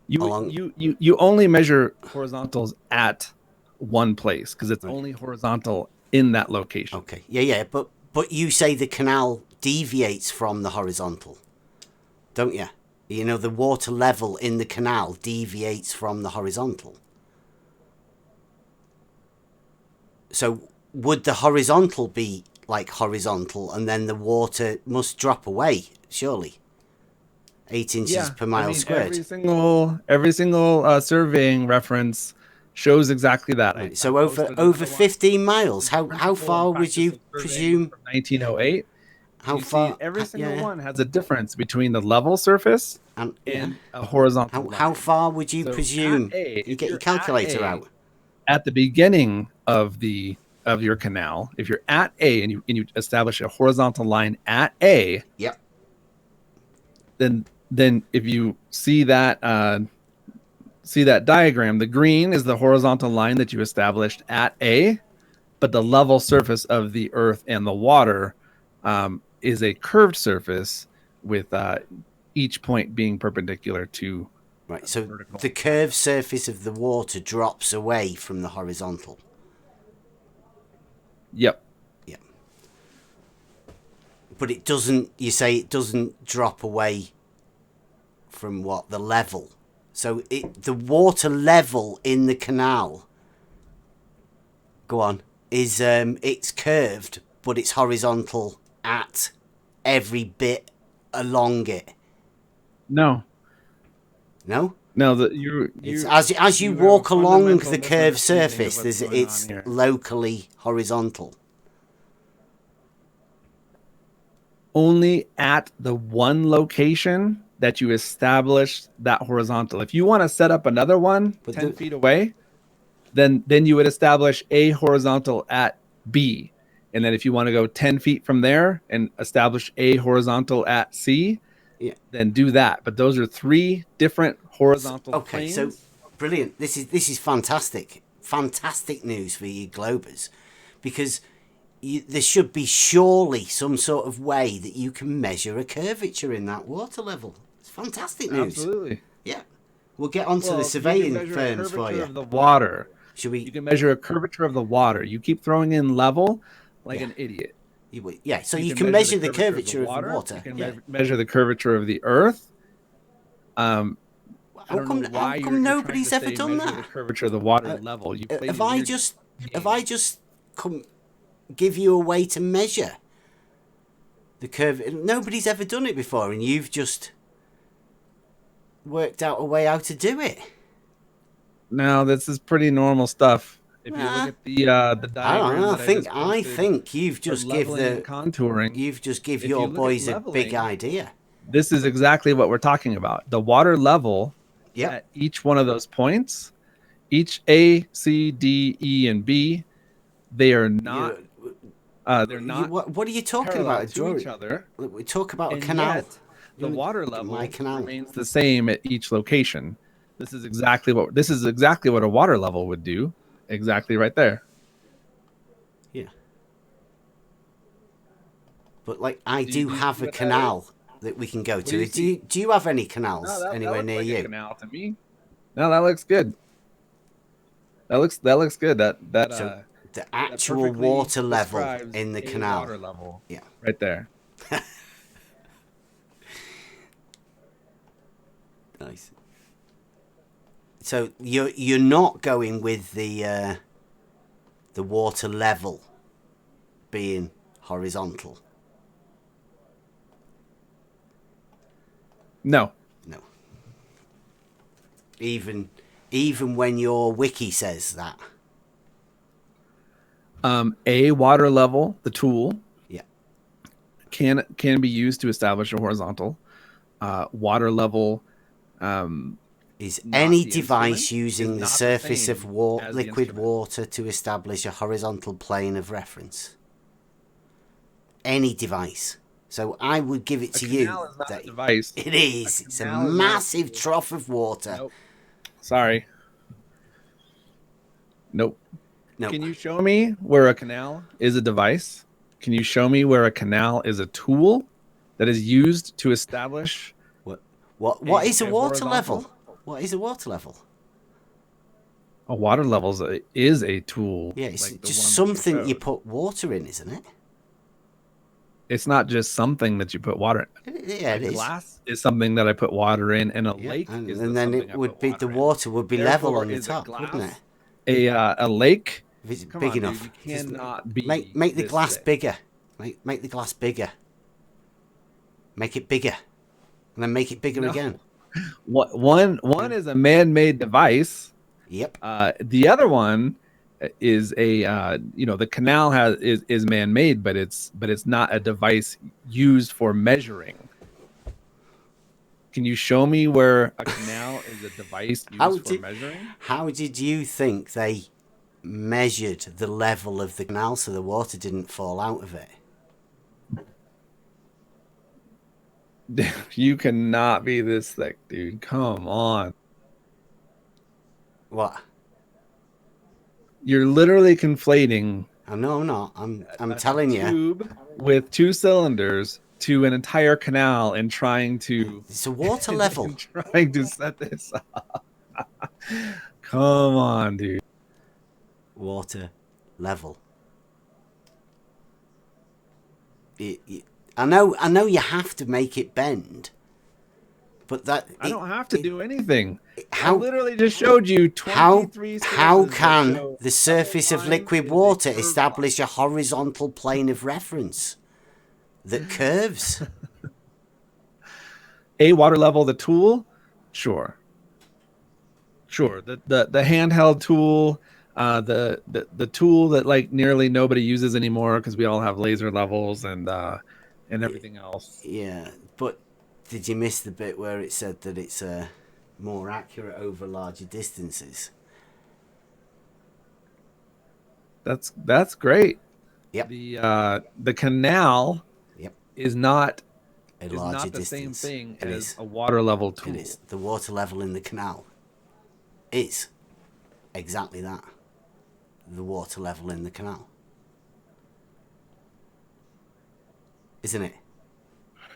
you only measure horizontals at one place because it's only horizontal in that location. Okay. Yeah, but you say the canal deviates from the horizontal, don't you? You know, the water level in the canal deviates from the horizontal. So would the horizontal be like horizontal and then the water must drop away, surely? 8 inches per mile squared. Every single surveying reference shows exactly that. Right. So over 15 miles, how far would you presume? 1908. How far? Every single one has a difference between the level surface and a horizontal line. How far would you presume? You get your calculator out. At the beginning of your canal, if you're at A and you establish a horizontal line at A, yep, then then if you see that diagram, the green is the horizontal line that you established at A, but the level surface of the earth and the water is a curved surface with each point being perpendicular to Right, so vertical. the curved surface of the water drops away from the horizontal. Yep. Yeah. But it doesn't, you say it doesn't drop away from what? The level. So the water level in the canal, go on, is it's curved, but it's horizontal at every bit along it. No. No? No, It's as you have walk a along fundamental the curved misunderstanding of surface, what's going it's on here. locally horizontal. Only at the one location that you establish that horizontal. If you want to set up another one But 10 feet away, then you would establish a horizontal at B. And then if you want to go 10 feet from there and establish a horizontal at C, Yeah. then do that. But those are three different horizontal Okay, planes. so brilliant. This is fantastic. Fantastic news for you Globers, because there should be surely some sort of way that you can measure a curvature in that water level. It's fantastic news. Absolutely. Yeah. We'll get onto the You can surveying measure firms a for curvature you. of the water. Should we? You can measure a curvature of the water. You keep throwing in level like Yeah. an idiot. Yeah, so you can measure the curvature of the water. You can Yeah. measure the curvature of the earth. I How don't know why come nobody's trying to ever done measure that? the curvature of the water level. You played Have I just come give you a way to measure the curve? Nobody's ever done it before, and you've just worked out a way how to do it. No, this is pretty normal stuff. If you look at the diagram that I think you've just give the contouring. You've just give If your you look at boys a leveling, big idea. This is exactly what we're talking about. The water level Yep. at each one of those points, each A, C, D, E, and B, they are not. They're not. What are you talking about? To each other. We talk about a And canal. yet, the water level My canal remains the same at each location. This is exactly what a water level would do. Exactly right there. Yeah. But like, I do you have see a what that canal that we can go do you to. Do you have any canals No, that anywhere looks near like you? a canal to me. No, that looks good. That looks good. So the actual water level in the canal. Water level. Yeah. Right there. Nice. So you're not going with the water level being horizontal. No. No. Even when your wiki says that. A water level, the tool, Yeah. can be used to establish a horizontal. Water level is any device instrument, using the not the surface same of as the liquid instrument. water to establish a horizontal plane of reference. Any device. So I would give it to you. Canal is not a device. It is. It's a canal is not- massive trough of water. Nope. Sorry. Nope. No. Can you show me where a canal is a device? Can you show me where a canal is a tool that is used to establish What is a water horizontal? level? What is a water level? A water level is a tool? Yeah, it's like the just one that something you showed. put water in, isn't it? It's not just something that you put water in. Yeah, it is. Glass is something that I put water in, and a Yeah, lake and is then something it I would put be water the in. water would be Therefore, level on the is top, glass wouldn't it? A lake. If it's Come big on, enough, dude, you cannot be. make the this glass thick. bigger. Make the glass bigger. Make it bigger, and then make it bigger No. again. One is a man-made device. Yep. The other one is the canal is man-made, but it's not a device used for measuring. Can you show me where a canal is a device used for measuring? How did you think they measured the level of the canal so the water didn't fall out of it? You cannot be this thick, dude. Come on. What? You're literally conflating I know I'm not. I'm a telling you. tube with 2 cylinders to an entire canal and trying to It's a water level. trying to set this up. Come on, dude. Water level. I know you have to make it bend, but I don't have to do anything. How I literally just showed you 23 how sources that can show the surface of line liquid is a water curved establish a horizontal plane of reference that curves? a water level, the tool, sure. The handheld tool, the tool that like nearly nobody uses anymore because we all have laser levels and everything else. Yeah, but did you miss the bit where it said that it's more accurate over larger distances? That's great. Yep. The canal Yep. is not A larger the same distance. thing It as is. a water level tool. It is. The water level in the canal is exactly that. The water level in the canal. Isn't it?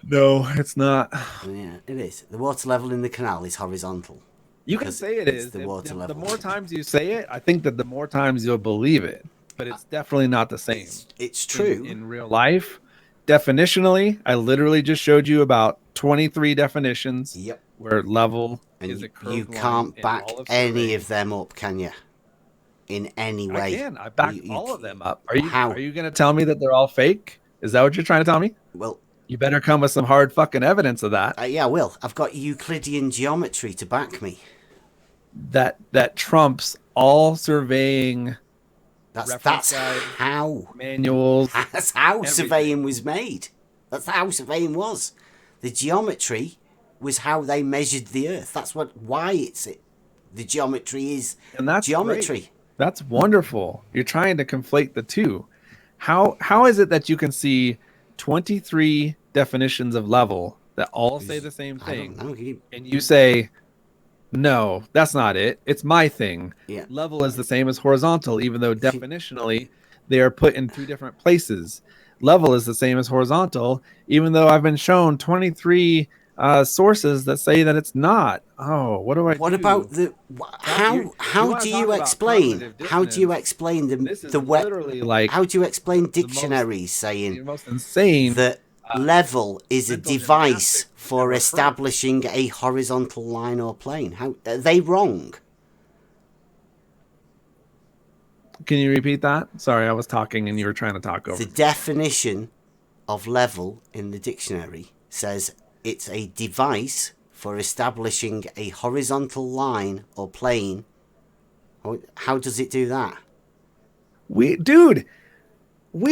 No, it's not. Yeah, it is. The water level in the canal is horizontal. You can Because say it it's is. the water level. The more times you say it, I think that the more times you'll believe it. But it's definitely not the same. It's true. In real life. Definitionally, I literally just showed you about 23 definitions. Yep. Where level And is a curved you line can't in back all of any surveying. of them up, can you? In any way. I can. I backed You all of them up. How? Are you going to tell me that they're all fake? Is that what you're trying to tell me? Well, you better come with some hard fucking evidence of that. Yeah, I will. I've got Euclidean geometry to back me. That trumps all surveying. That's how manuals. That's how everything. surveying was made. That's how surveying was. The geometry was how they measured the Earth. That's why it's it. The geometry is geometry. Great. That's wonderful. You're trying to conflate the two. How is it that you can see 23 definitions of level that all say the same thing, I don't know. and you say, no, that's not it. It's my thing. Yeah. Level is the same as horizontal, even though definitionally they are put in 2 different places. Level is the same as horizontal, even though I've been shown 23 sources that say that it's not. Oh, what do I do? What about the how do you explain the literally like how do you explain dictionaries saying the most insane that level is a device for establishing a horizontal line or plane? How are they wrong? Can you repeat that? Sorry, I was talking and you were trying to talk over. The definition of level in the dictionary says it's a device for establishing a horizontal line or plane. How does it do that? We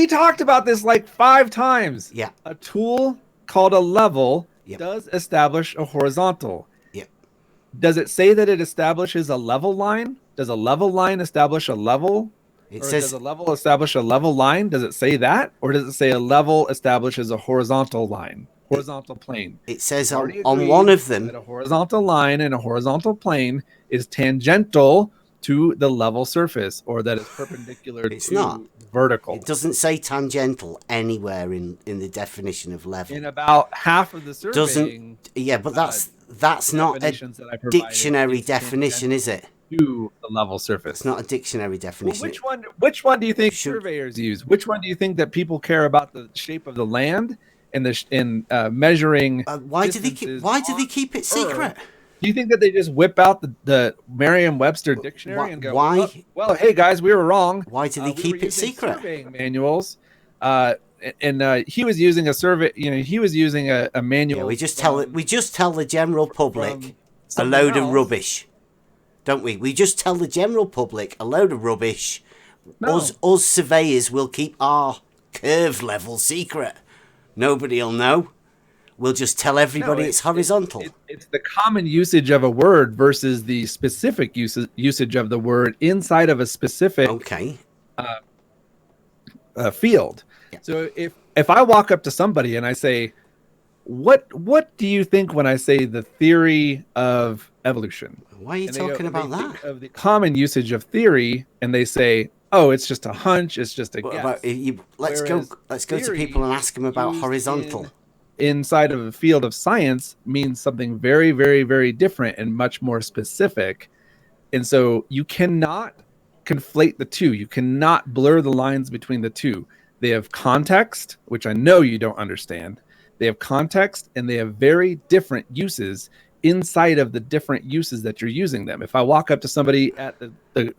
talked about this like 5 times. Yeah. A tool called a level Yep. does establish a horizontal. Yep. Does it say that it establishes a level line? Does a level line establish a level? It or says does a level establish a level line? Does it say that? Or does it say a level establishes a horizontal line? Horizontal plane. It says on one of them that a horizontal line and a horizontal plane is tangential to the level surface, or that is perpendicular It's to not. vertical. It doesn't say tangential anywhere in the definition of level. In about half of the surveying, yeah, but that's not a dictionary definition, is it? To the level surface. It's not a dictionary definition. Well, which one do you think surveyors use? Which one do you think that people care about the shape of the land and measuring? Why do they keep it secret? Do you think that they just whip out the Merriam-Webster dictionary and go, why? Oh, well, hey guys, we were wrong. Why do they keep it secret? Surveying manuals. He was using a survey. He was using a manual. Yeah, we just tell the general public a load of rubbish, don't we? We just tell the general public a load of rubbish. No. Us surveyors will keep our curve level secret. Nobody'll know. We'll just tell everybody it's horizontal. It's the common usage of a word versus the specific usage of the word inside of a specific field. Yeah. So if I walk up to somebody and I say, what do you think when I say the theory of evolution? Why are you And they talking about think that? of the common usage of theory, and they say, "Oh, it's just a hunch. It's just a What guess." about you? Let's Whereas go to people theory and ask them about used horizontal. inside of a field of science means something very, very, very different and much more specific. And so you cannot conflate the two. You cannot blur the lines between the two. They have context, which I know you don't understand. They have context and they have very different uses inside of the different uses that you're using them. If I walk up to somebody at the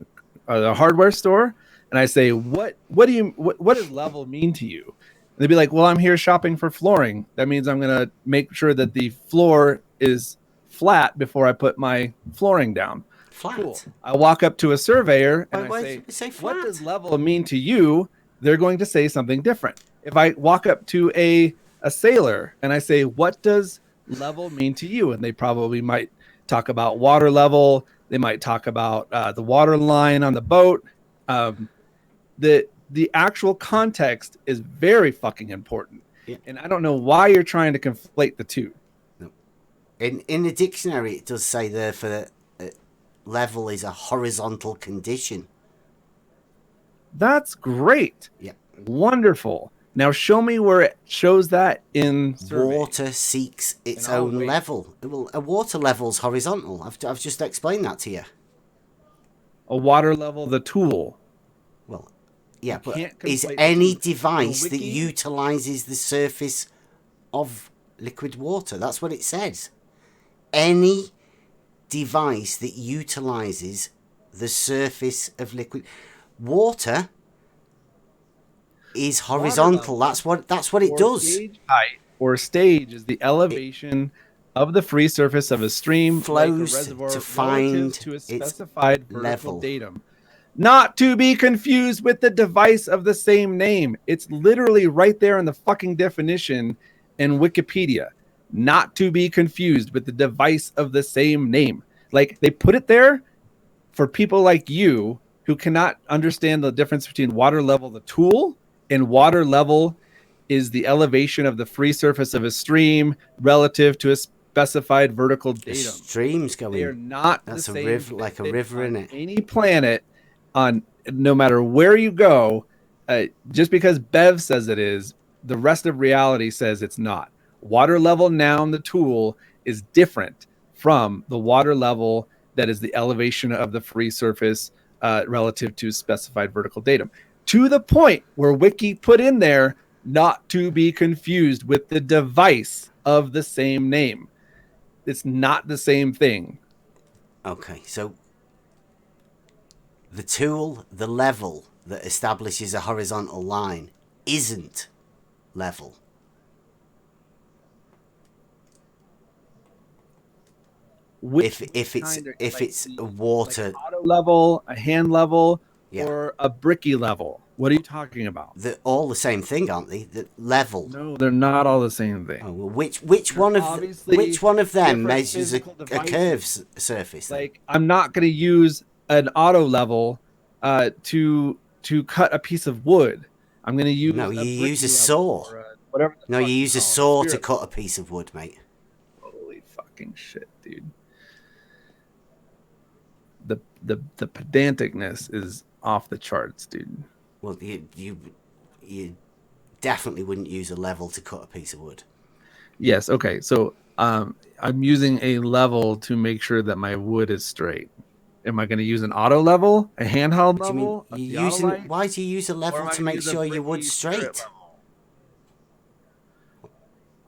hardware store and I say, what does level mean to you? And they'd be like, well, I'm here shopping for flooring. That means I'm going to make sure that the floor is flat before I put my flooring down. Flat. Cool. I walk up to a surveyor and Why I did it say what flat? does level mean to you? They're going to say something different. If I walk up to a sailor and I say, what does level mean to you? And they probably might talk about water level. They might talk about the water line on the boat. The actual context is very fucking important. Yeah. And I don't know why you're trying to conflate the two. No. In the dictionary, it does say there for level is a horizontal condition. That's great. Yeah. Wonderful. Now show me where it shows that in survey. Water seeks its And I'll own wait. level. Well, a water level's horizontal. I've just explained that to you. A water level, the tool. Well, yeah, You but can't is conflate the any two. device The that wiki- utilizes the surface of liquid water? That's what it says. Any device that utilizes the surface of liquid water is horizontal. level That's what it or does. Stage height or stage is the elevation of the free surface of a stream, lake, or Flows reservoir to find relative to a its specified vertical level. datum. Not to be confused with the device of the same name. It's literally right there in the fucking definition in Wikipedia. Not to be confused with the device of the same name. Like they put it there for people like you who cannot understand the difference between water level, the tool, and water level is the elevation of the free surface of a stream relative to a specified vertical The datum. stream's They are going. not That's the a same river, like a thing river, on innit? any planet, on no matter where you go. Just because Bev says it is, the rest of reality says it's not. Water level noun, the tool, is different from the water level that is the elevation of the free surface relative to specified vertical datum. To the point where Wiki put in there, not to be confused with the device of the same name. It's not the same thing. Okay, so the tool, the level that establishes a horizontal line, isn't level. Which If it's a water, like auto level, a hand level, Yeah. or a bricky level. What are you talking about? they're all the same thing, aren't they? The level. No, they're not all the same thing. Oh, well, which one of obviously which one of them different measures a physical curved devices. surface? Then? Like I'm not going to use an auto level to cut a piece of wood. I'm going to use No, you use a bricky saw. level or whatever. the No, fuck you use a call it, saw to spirit cut a piece of wood, mate. Holy fucking shit, dude. The pedanticness is off the charts, dude. Well, you definitely wouldn't use a level to cut a piece of wood. Yes, okay. So I'm using a level to make sure that my wood is straight. Am I going to use an auto level, a handheld What do you mean? level, a You're using? theodolite, Why do you use a or level am I to gonna make use a sure your bricky wood's spirit straight?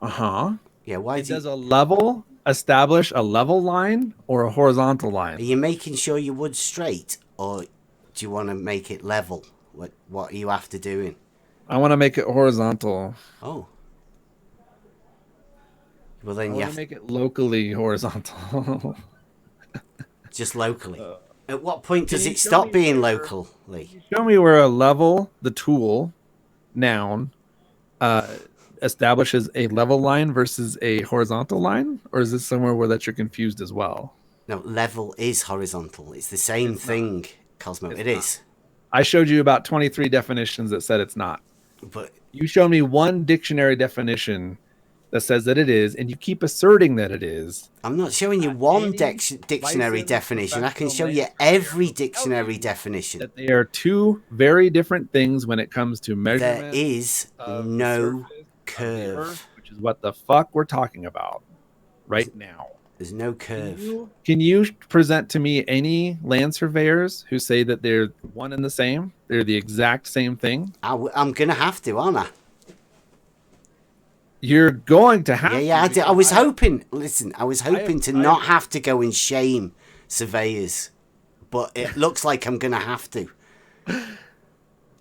level? Yeah, why do Does a level establish a level line or a horizontal Are line? you making sure your wood's straight, or do you want to make it level? What are you after doing? I want to make it horizontal. Oh. Well, I then you want have to make it locally horizontal. just locally. At what point can does you it show stop me being where- locally? Show me where a level, the tool, noun, establishes a level line versus a horizontal line, or is this somewhere where that you're confused as well? No, level is horizontal. It's the same It's thing, Cosmo. It's It not. is. I showed you about 23 definitions that said it's not. But You showed me one dictionary definition that says that it is, and you keep asserting that it is. I'm not showing you one Any dictionary licensed definition. I can professional show you land every surveyor will tell dictionary you definition. that they are two very different things when it comes to There measurement is of the no surface of the Earth, curve. which is what the fuck we're talking about right now. There's no curve. Can you present to me any land surveyors who say that they're one and the same? They're the exact same thing? I'm going to have to, aren't I? You're going to have Yeah, to. I was hoping. Listen, I was hoping to I not have to go and shame surveyors, but it looks like I'm going to have to.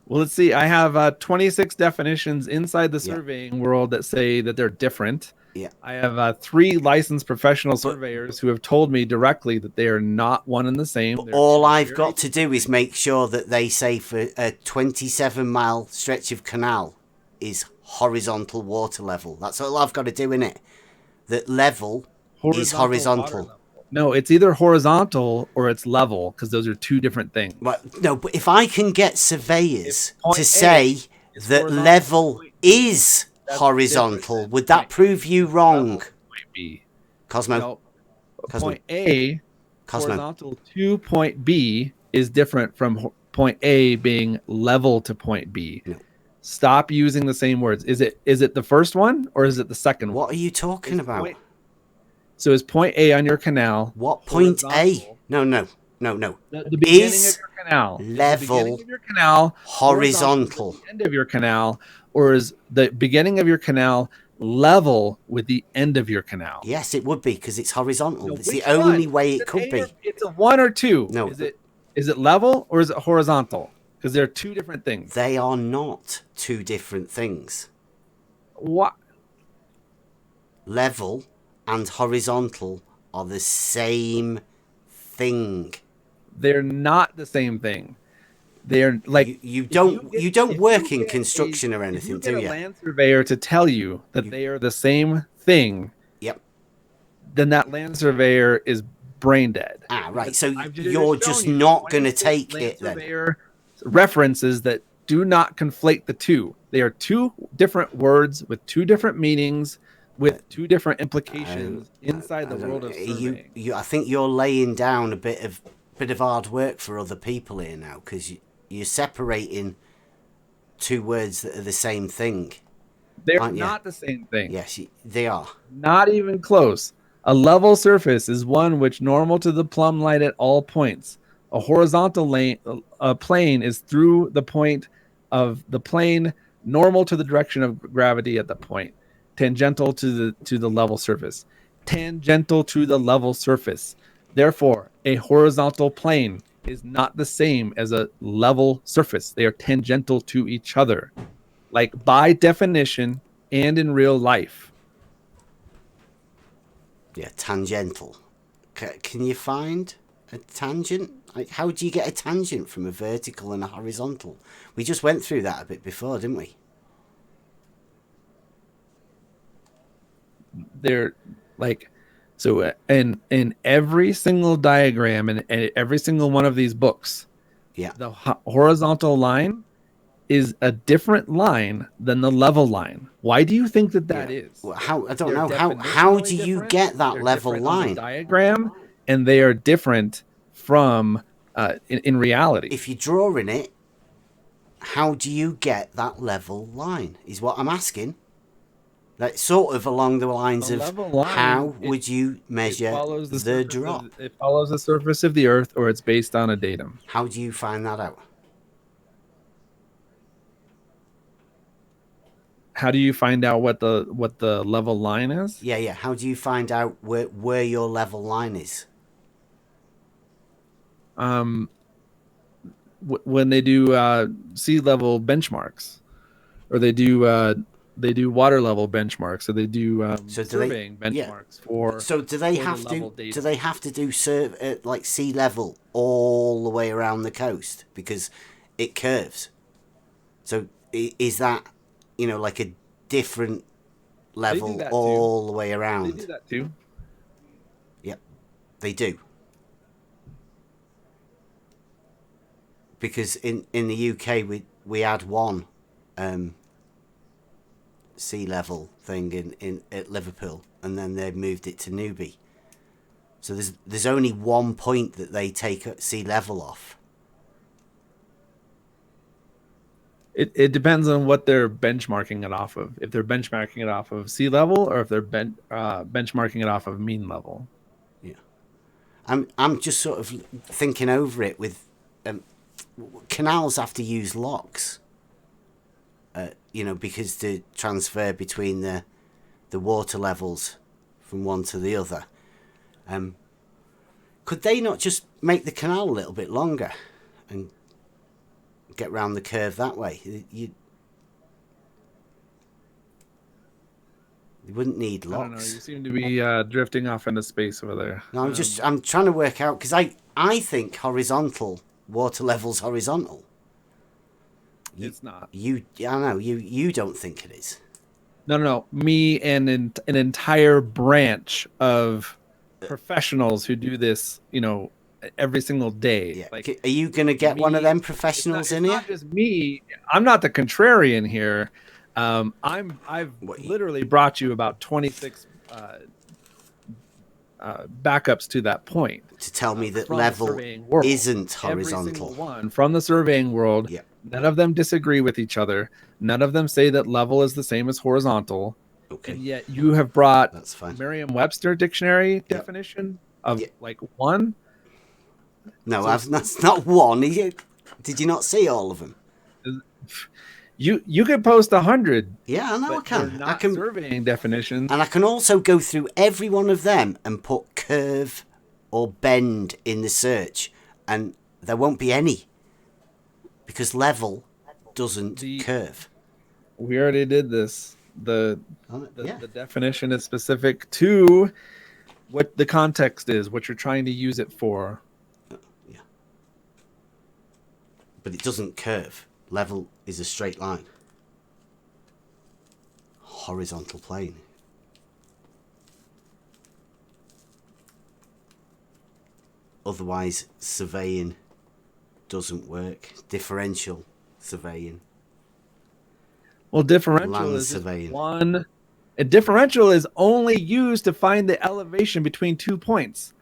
Well, let's see. I have 26 definitions inside the Yeah. surveying world that say that they're different. Yeah. I have 3 licensed professional surveyors who have told me directly that they are not one and the same. They're All two I've very got to do is make sure that they say for a 27-mile stretch of canal is horizontal water level. That's all I've got to do, innit? That level is water horizontal. level. No, it's either horizontal or it's level, because those are two different things. Right, no, but if I can get surveyors If point to A say is that horizontal, level point is that's horizontal, different would than that point prove you wrong? Point B. Cosmo, No, Cosmo, point A, Cosmo. horizontal to point B, is different from point A being level to point B. No. Stop using the same words. Is it the first one or is it the second one? What are you talking about? So is point A on your canal? What point A? No. The beginning Is of your canal. level Is the beginning of your canal horizontal? with the end of your canal, or is the beginning of your canal level with the end of your canal? Yes, it would be, because it's horizontal. No, it's the which only one? way It's it an could A be. or- It's a 1 or 2. No. Is it level or is it horizontal? Because they're two different things. They are not two different things. What? Level and horizontal are the same thing. They're not the same thing. They're like you don't work in get construction or if anything, you get do a you? land surveyor to tell you that they are the same thing, Yep. then that land surveyor is brain dead. Ah, right. So I've you're shown just you not going to 26 take land it then. surveyor references that do not conflate the two. They are two different words with two different meanings, with two different implications inside the world of surveying. I think you're laying down a bit of hard work for other people here now, because you're separating two words that are the same thing. They're not the same thing. Yes, they are. Not even close. A level surface is one which normal to the plumb line at all points. A horizontal plane is through the point of the plane, normal to the direction of gravity at the point, tangential to the level surface. Tangential to the level surface. Therefore, a horizontal plane is not the same as a level surface. They are tangential to each other, like by definition and in real life. Yeah, tangential. Can you find a tangent? Like, how do you get a tangent from a vertical and a horizontal? We just went through that a bit before, didn't we? They're like, so in every single diagram and every single one of these books, Yeah. the horizontal line is a different line than the level line. Why do you think that is? Well, I don't know. They're How do definitionally you different. get that They're level different on the line? diagram, and they are different from in reality. If you're drawing it, how do you get that level line? Is what I'm asking. Like, sort of along the lines of how would you measure the drop? It follows the surface of the Earth, or it's based on a datum. How do you find that out? How do you find out what the level line is? Yeah. How do you find out where your level line is? When they do sea level benchmarks, or they do water level benchmarks, or they do surveying benchmarks for. So do they have to? Do they have to do like sea level all the way around the coast, because it curves? So is that, like a different level all the way around? They do that too. Yep, they do. Because in the UK we had one sea level thing in at Liverpool, and then they moved it to Newby. So there's only 1 point that they take sea level off. It depends on what they're benchmarking it off of. If they're benchmarking it off of sea level, or if they're benchmarking it off of mean level. Yeah, I'm just sort of thinking over it with canals have to use locks. Because to transfer between the water levels from one to the other. Could they not just make the canal a little bit longer and get round the curve that way? You wouldn't need locks. I don't know. You seem to be drifting off into space over there. No, I'm trying to work out, because I think horizontal water level's horizontal. It's not. I know you don't think it is. No. Me and an entire branch of professionals who do this, every single day. Yeah. Like, are you going to get one of them professionals in here? Not just me. I'm not the contrarian here. I've literally brought you about 26 backups to that point to tell me that level isn't horizontal. Every single one from the surveying world. Yeah. None of them disagree with each other. None of them say that level is the same as horizontal. Okay. And yet you have brought That's fine. Merriam-Webster dictionary definition of like one. No, that's not one. Did you not see all of them? You could post 100. Yeah, I know I can. I can surveying definitions, and I can also go through every one of them and put curve or bend in the search, and there won't be any, because level doesn't curve. We already did this. The definition is specific to what the context is, what you're trying to use it for. Yeah, but it doesn't curve. Level is a straight line. Horizontal plane. Otherwise, surveying doesn't work. Differential surveying. Well, differential is surveying. One. A differential is only used to find the elevation between 2 points.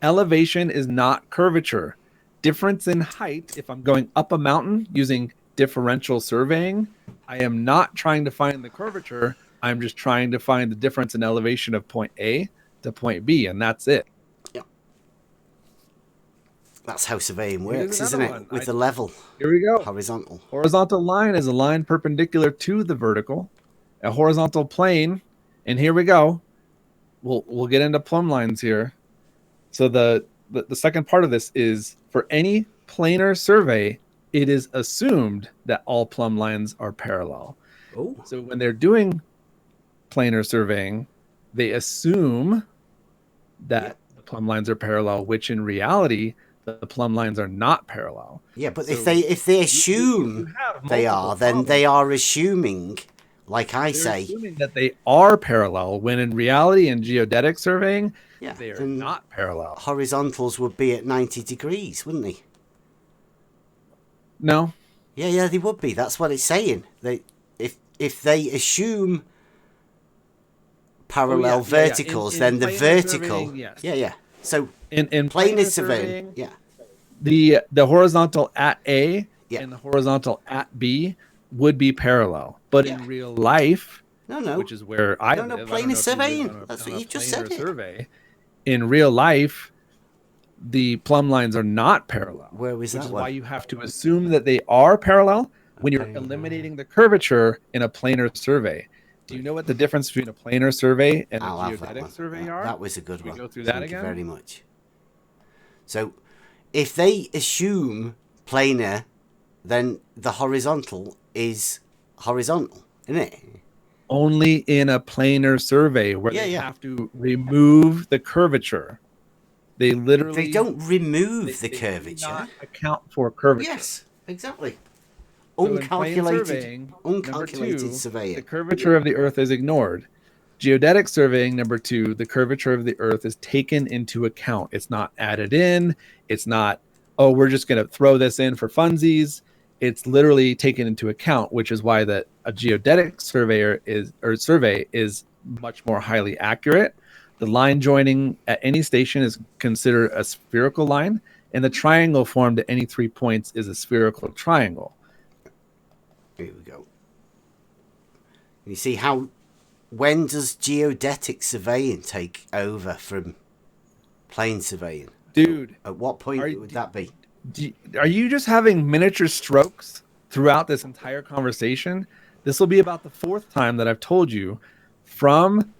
Elevation is not curvature. Difference in height, if I'm going up a mountain using differential surveying, I am not trying to find the curvature. I'm just trying to find the difference in elevation of point A to point B, and that's it. Yeah. That's how surveying works, isn't it? With the level. Here we go. Horizontal. Horizontal line is a line perpendicular to the vertical. A horizontal plane, and here we go. We'll get into plumb lines here. So the second part of this is, for any planar survey, it is assumed that all plumb lines are parallel. Oh. So when they're doing planar surveying, they assume that the plumb lines are parallel, which in reality, the plumb lines are not parallel. Yeah, but so if they assume they are, then they are assuming, like I say, assuming that they are parallel, when in reality, in geodetic surveying, they are not parallel. Horizontals would be at 90 degrees, wouldn't they? No. Yeah, they would be. That's what it's saying. If they assume parallel verticals, then the vertical. Surveying, So in planar surveying, the horizontal at A and the horizontal at B would be parallel, but in real life, which is where I live, planar surveying. That's what you just said. Survey. In real life, the plumb lines are not parallel. Where was that? Which is why you have to assume that they are parallel when you're eliminating the curvature in a planar survey. Do you know what the difference between a planar survey and a geodetic survey are? That was a good one. Go through that Thank again? you very much. So, if they assume planar, then the horizontal is horizontal, isn't it? Only in a planar survey where they have to remove the curvature. They literally... They don't remove the curvature. Do not account for curvature. Yes, exactly. So Uncalculated surveying. The curvature of the Earth is ignored. Geodetic surveying, number 2, the curvature of the Earth is taken into account. It's not added in. It's not, we're just going to throw this in for funsies. it's literally taken into account, which is why that a geodetic survey is much more highly accurate. The line joining at any station is considered a spherical line, and the triangle formed at any 3 points is a spherical triangle. Here we go. You see how, when does geodetic surveying take over from plane surveying? Dude, At what point would that be? Are you just having miniature strokes throughout this entire conversation? This will be about the 4th time that I've told you from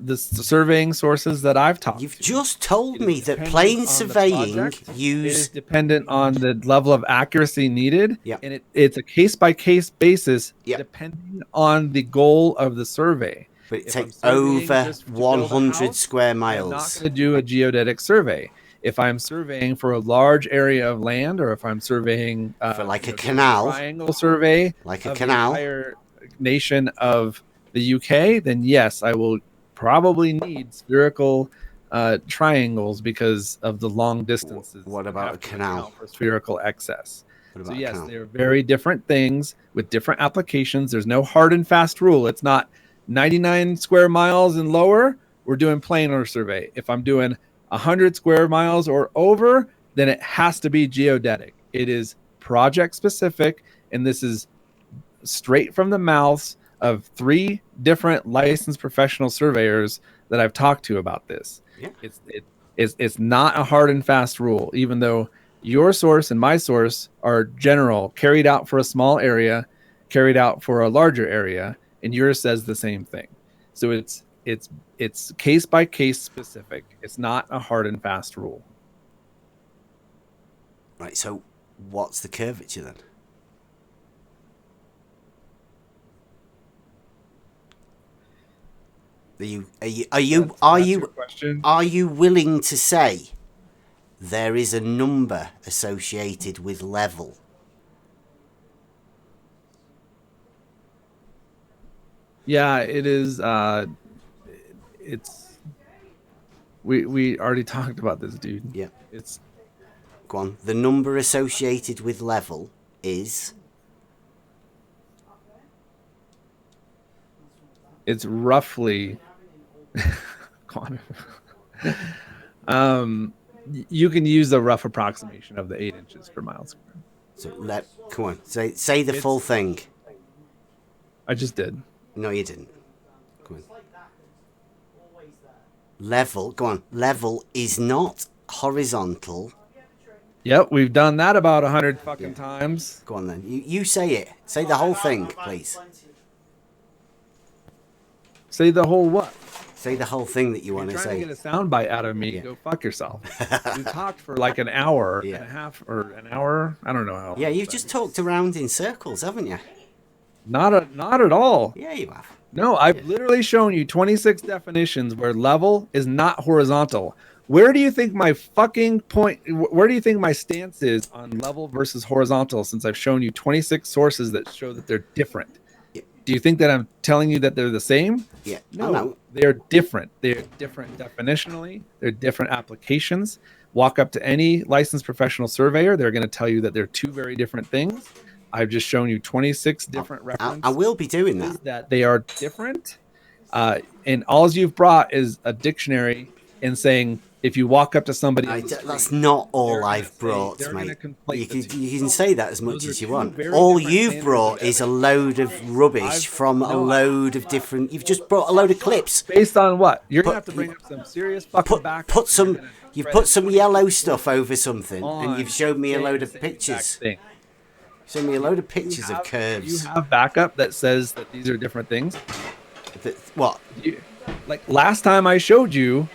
the surveying sources that I've talked You've to. just told me that Dependent plane on the surveying project. It is use... dependent on the level of accuracy needed. Yeah. And it's a case-by-case basis Yeah. depending on the goal of the survey. But it If I'm takes surveying over just to build a 100 house, square I'm not miles. going to do a geodetic survey. If I'm surveying for a large area of land, or if I'm surveying For like a doing canal. triangle survey, Like a of canal. the entire nation of the UK, then yes, I will probably need spherical triangles because of the long distances. What that about have a to canal? account for spherical excess? What So about a yes, canal? they're very different things with different applications. There's no hard and fast rule. It's not 99 square miles and lower, we're doing planar survey. If I'm doing 100 square miles or over, then it has to be geodetic. It is project specific, and this is straight from the mouths of 3 different licensed professional surveyors that I've talked to about this. Yeah. It's not a hard and fast rule, even though your source and my source are general, carried out for a small area, carried out for a larger area, and yours says the same thing. So it's case by case specific. It's not a hard and fast rule. Right, so what's the curvature then? Are you willing to say there is a number associated with level? Yeah, it is. It's we already talked about this, dude. Yeah. It's Go on. The number associated with level is... It's roughly you can use a rough approximation of the 8 inches per mile square. So come on, say the full thing. I just did. No, you didn't. Go on. Level, go on. Level is not horizontal. Yep, we've done that about 100 fucking times. Go on then. You say it. Say the whole thing, please. Say the whole what? Say the whole thing that you want to Trying say. to get a soundbite out of me. Yeah. Go fuck yourself. We talked for like an hour Yeah. and a half, or an hour. I don't know how. Yeah, long you've that just is. talked around in circles, haven't you? Not at all. Yeah, you have. No, I've literally shown you 26 definitions where level is not horizontal. Where do you think my fucking point? Where do you think my stance is on level versus horizontal? Since I've shown you 26 sources that show that they're different. Yeah. Do you think that I'm telling you that they're the same? Yeah. No, I know. they're different. They're different definitionally. They're different applications. Walk up to any licensed professional surveyor. They're going to tell you that they're 2 very different things. I've just shown you 26 different references. I will be doing that. That they are different. And all you've brought is a dictionary and saying, if you walk up to somebody, That's not all I've brought, mate. You can say that as much as you want. All you've brought is a load of rubbish from a load of different... You've just brought a load of clips. Based on what? You're going to have to bring up some serious fucking back. You've put some yellow stuff over something, and you've showed me a load of pictures. Showed me a load of pictures of curves. You have backup that says that these are different things? What? Like last time I showed you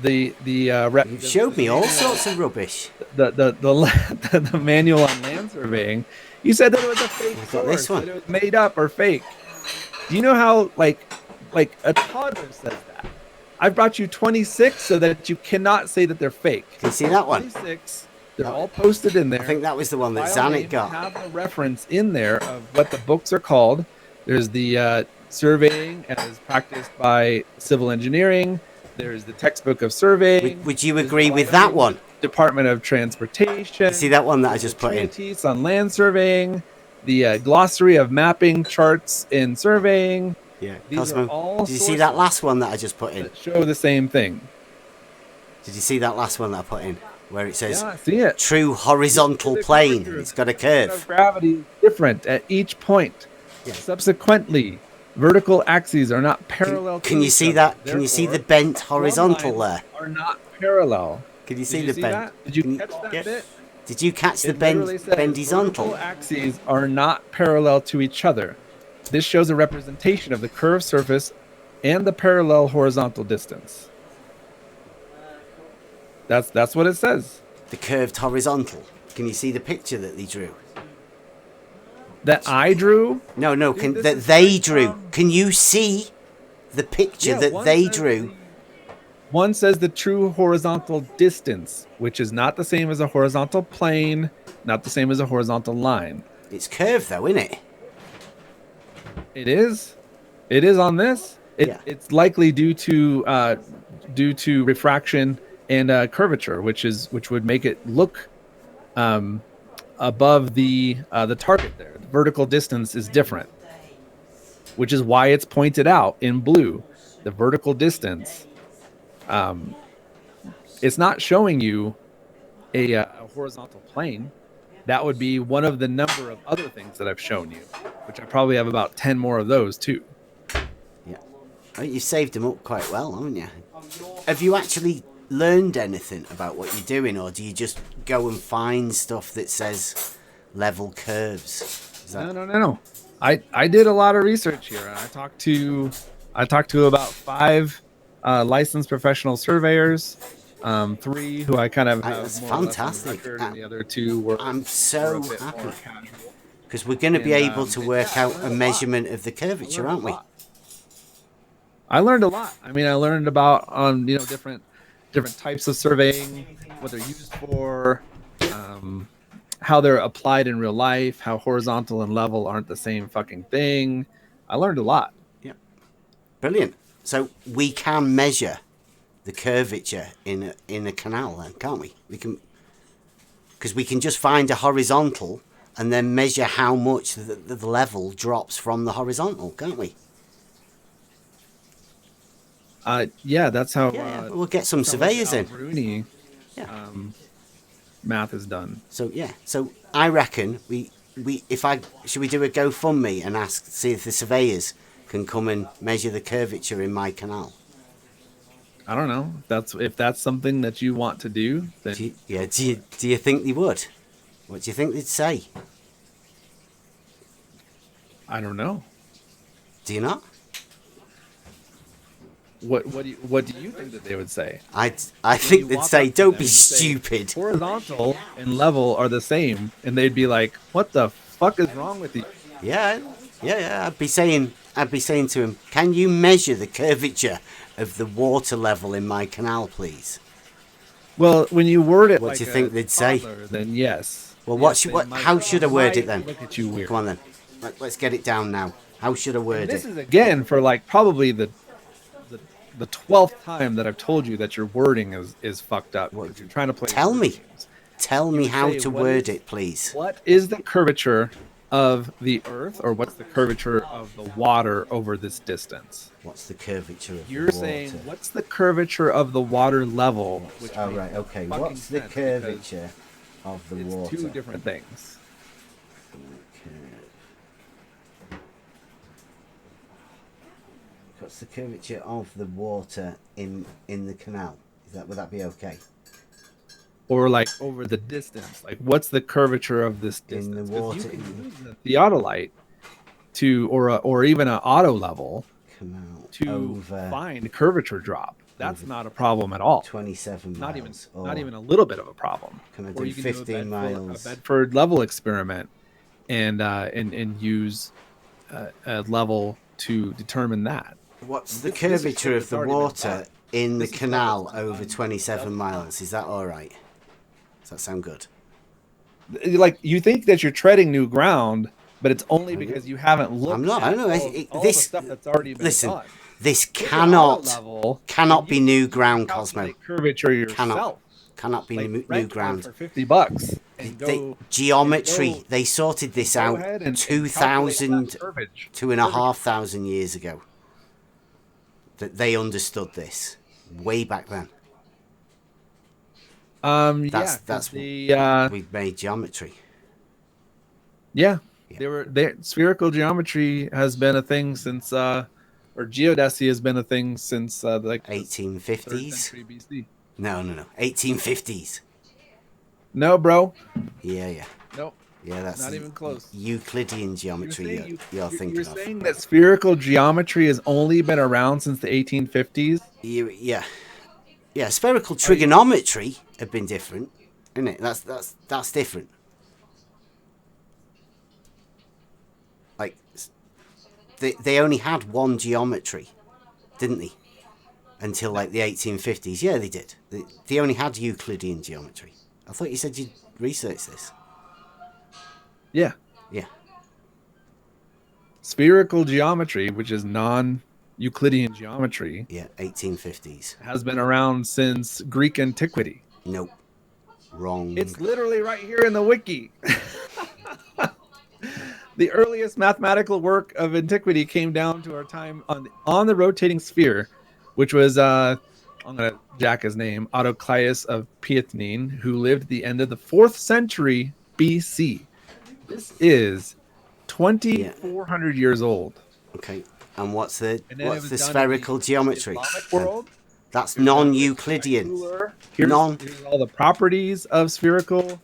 You've showed me all sorts of rubbish. The manual on land surveying. You said that it was a fake got this one. that it was made up or fake. Do you know how like a toddler says that? I've brought you 26 so that you cannot say that they're fake. Can you see that one? 26. They're all posted in there. I think that was the one that File Zanuck name got. Have a reference in there of what the books are called. There's the surveying as practiced by civil engineering. There's the textbook of surveying. Would you agree with that one? Department of Transportation. See that one that I just put in? Treatise on land surveying, the glossary of mapping charts in surveying. Yeah, These are Cosmo. all Did you see that sources last one that I just put in? that show the same thing. Did you see that last one that I put in? Where it says Yeah, I see it. true horizontal The plane. curvature It's got a of the center of curve. gravity is different at each point. Yeah. Subsequently, vertical axes are not parallel. Can to you each see other. that? Can you see the Therefore, bent plumb horizontal lines there? are not parallel. Can you Did see you the see bend? that? Did you Can catch that yeah. bit? Did you catch the It literally says vertical bendizontal? axes are not parallel to each other. This shows a representation of the curved surface and the parallel horizontal distance. That's what it says. The curved horizontal. Can you see the picture that they drew? That I drew. No, Dude, this that is they like, drew. Can you see the picture that one they says drew? One says the true horizontal distance, which is not the same as a horizontal plane, not the same as a horizontal line. It's curved though, isn't it? It is. It is on this. Yeah. It's likely due to refraction and curvature, which would make it look above the target there. The vertical distance is different, which is why it's pointed out in blue. The vertical distance. It's not showing you a horizontal plane. That would be one of the number of other things that I've shown you, which I probably have about 10 more of those too. Yeah. Oh, you saved them up quite well, haven't you? Have you actually learned anything about what you're doing, or do you just go and find stuff that says level curves? Is that... No. I did a lot of research here. I talked to about 5 licensed professional surveyors, 3 who I kind of have That's more or less on fantastic. record, and the other 2 were I'm so a bit happy more casual. because we're going to be able to work I out learned a a lot. measurement of the curvature, aren't we? I learned a lot. I mean, I learned about different types of surveying, what they're used for, how they're applied in real life, how horizontal and level aren't the same fucking thing. I learned a lot. Yeah. Brilliant. So we can measure the curvature in a canal, then, can't we? We can, because we can just find a horizontal and then measure how much the level drops from the horizontal, can't we? Yeah, that's how. We'll get some surveyors in. Rooney, Yeah. math is done. So yeah. So I reckon should we do a GoFundMe and see if the surveyors can come and measure the curvature in my canal? I don't know. If that's something that you want to do, then Do you think they would? What do you think they'd say? I don't know. Do you not? What do you think that they would say? I When think you they'd walk say, up to "Don't them be and say, stupid." Horizontal and level are the same, and they'd be like, "What the fuck is wrong with you?" Yeah. I'd be saying to him, "Can you measure the curvature of the water level in my canal, please?" Well, when you word it, What like do you think they'd say? toddler, then yes. Well, Yes, they might- how should I word it then? Look at you weird. Come on then. Let's get it down now. How should I word This it? is again for like probably the 12th time that I've told you that your wording is fucked up. What- You're trying to play. Tell word me. games. Tell me would how say, to what word is- it, please. What is the curvature of the Earth, or what's the curvature of the water over this distance? What's the curvature of You're the water? saying what's the curvature of the water level? Which Oh makes right, okay. fucking What's the sense because curvature of the It's water? 2 different things. What's the curvature of the water in the canal? Would that be okay? Or like over the distance, like what's the curvature of this In the distance? 'Cause water, you can in use the theodolite or even an auto level Canal to over find curvature drop. That's not a problem at all. 27 miles. Not even a little bit of a problem. Can I Or do you can 15 do a miles? Bedford level experiment and use a level to determine that. What's the This is curvature of it's the already been water done. in the This is canal stuff that's over done. 27 miles? Is that all right? Does that sound good? Like you think that you're treading new ground, but it's only because you haven't looked. I'm not. At I don't know. all This the stuff that's already been listen. done. This With the auto cannot level, cannot you be new ground, Cosmo. calculate curvature yourself. Cannot be like new rent one ground. for $50 and go Geometry. and go- They sorted this go out ahead and calculate 2,000, flat curvature. 2,500 years ago. That they understood this way back then. That's the we've made geometry. yeah, Yeah. spherical geometry has been a thing since or geodesy has been a thing since like the 1850s. 3rd century BC. No. 1850s. No, bro. Yeah. Nope. Yeah, that's Not even close. Euclidean geometry you're thinking you're of. saying that spherical geometry has only been around since the 1850s? Yeah. Spherical trigonometry have been different, isn't it? That's different. Like they only had one geometry, didn't they? Until like the 1850s. Yeah, they did. They only had Euclidean geometry. I thought you said you'd research this. Yeah. Yeah. Spherical geometry, which is non-Euclidean geometry, 1850s. has been around since Greek antiquity. Nope. Wrong. It's literally right here in the wiki. The earliest mathematical work of antiquity came down to our time on the rotating sphere, which was I'm gonna jack his name, Autoclius of Pietinine, who lived at the end of the 4th century BC. This is 2,400 years old. Okay. And what's the And spherical geometry? Islamic world. That's non-Euclidean. Here's all the properties of spherical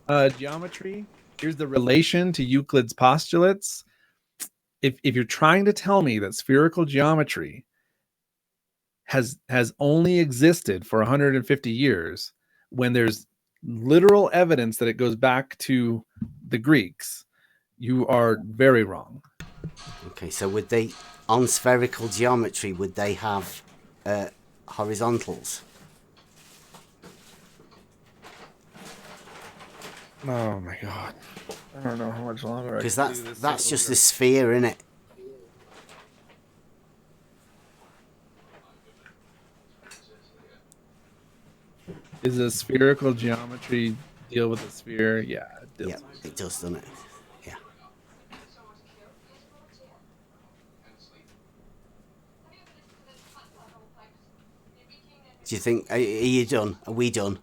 geometry. Here's the relation to Euclid's postulates. If you're trying to tell me that spherical geometry has only existed for 150 years, when there's literal evidence that it goes back to the Greeks, you are very wrong. Okay, so would they, on spherical geometry, would they have horizontals? Oh my god. I don't know how much longer I can Because do this. that's just a sphere, isn't it? Is a spherical geometry deal with a sphere? Yeah, it deals. Yeah, it does, doesn't it? Yeah. Do you think, are you done? Are we done?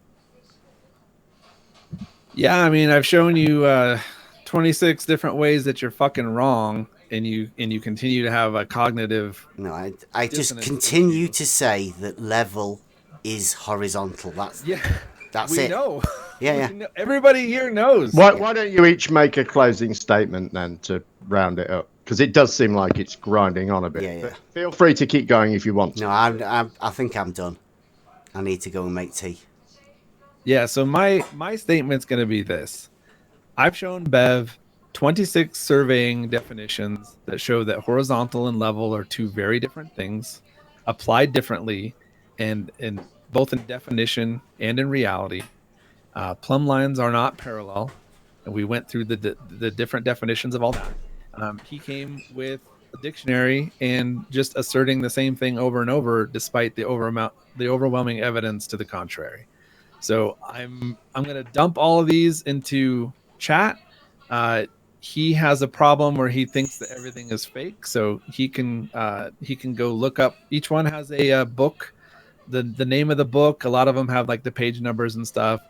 Yeah, I mean, I've shown you 26 different ways that you're fucking wrong, and you continue to have a cognitive. No, I just continue to say that level is horizontal. That's we it. know. Yeah. We know. Everybody here knows. Why don't you each make a closing statement then to round it up? Because it does seem like it's grinding on a bit. Yeah. But feel free to keep going if you want to. No, I think I'm done. I need to go and make tea. Yeah, so my statement's going to be this. I've shown Bev 26 surveying definitions that show that horizontal and level are two very different things, applied differently, and both in definition and in reality. Plumb lines are not parallel, and we went through the different definitions of all that. He came with a dictionary and just asserting the same thing over and over, despite the overwhelming evidence to the contrary. So I'm going to dump all of these into chat. He has a problem where he thinks that everything is fake, so he can go look up. Each one has a book, the name of the book. A lot of them have like the page numbers and stuff.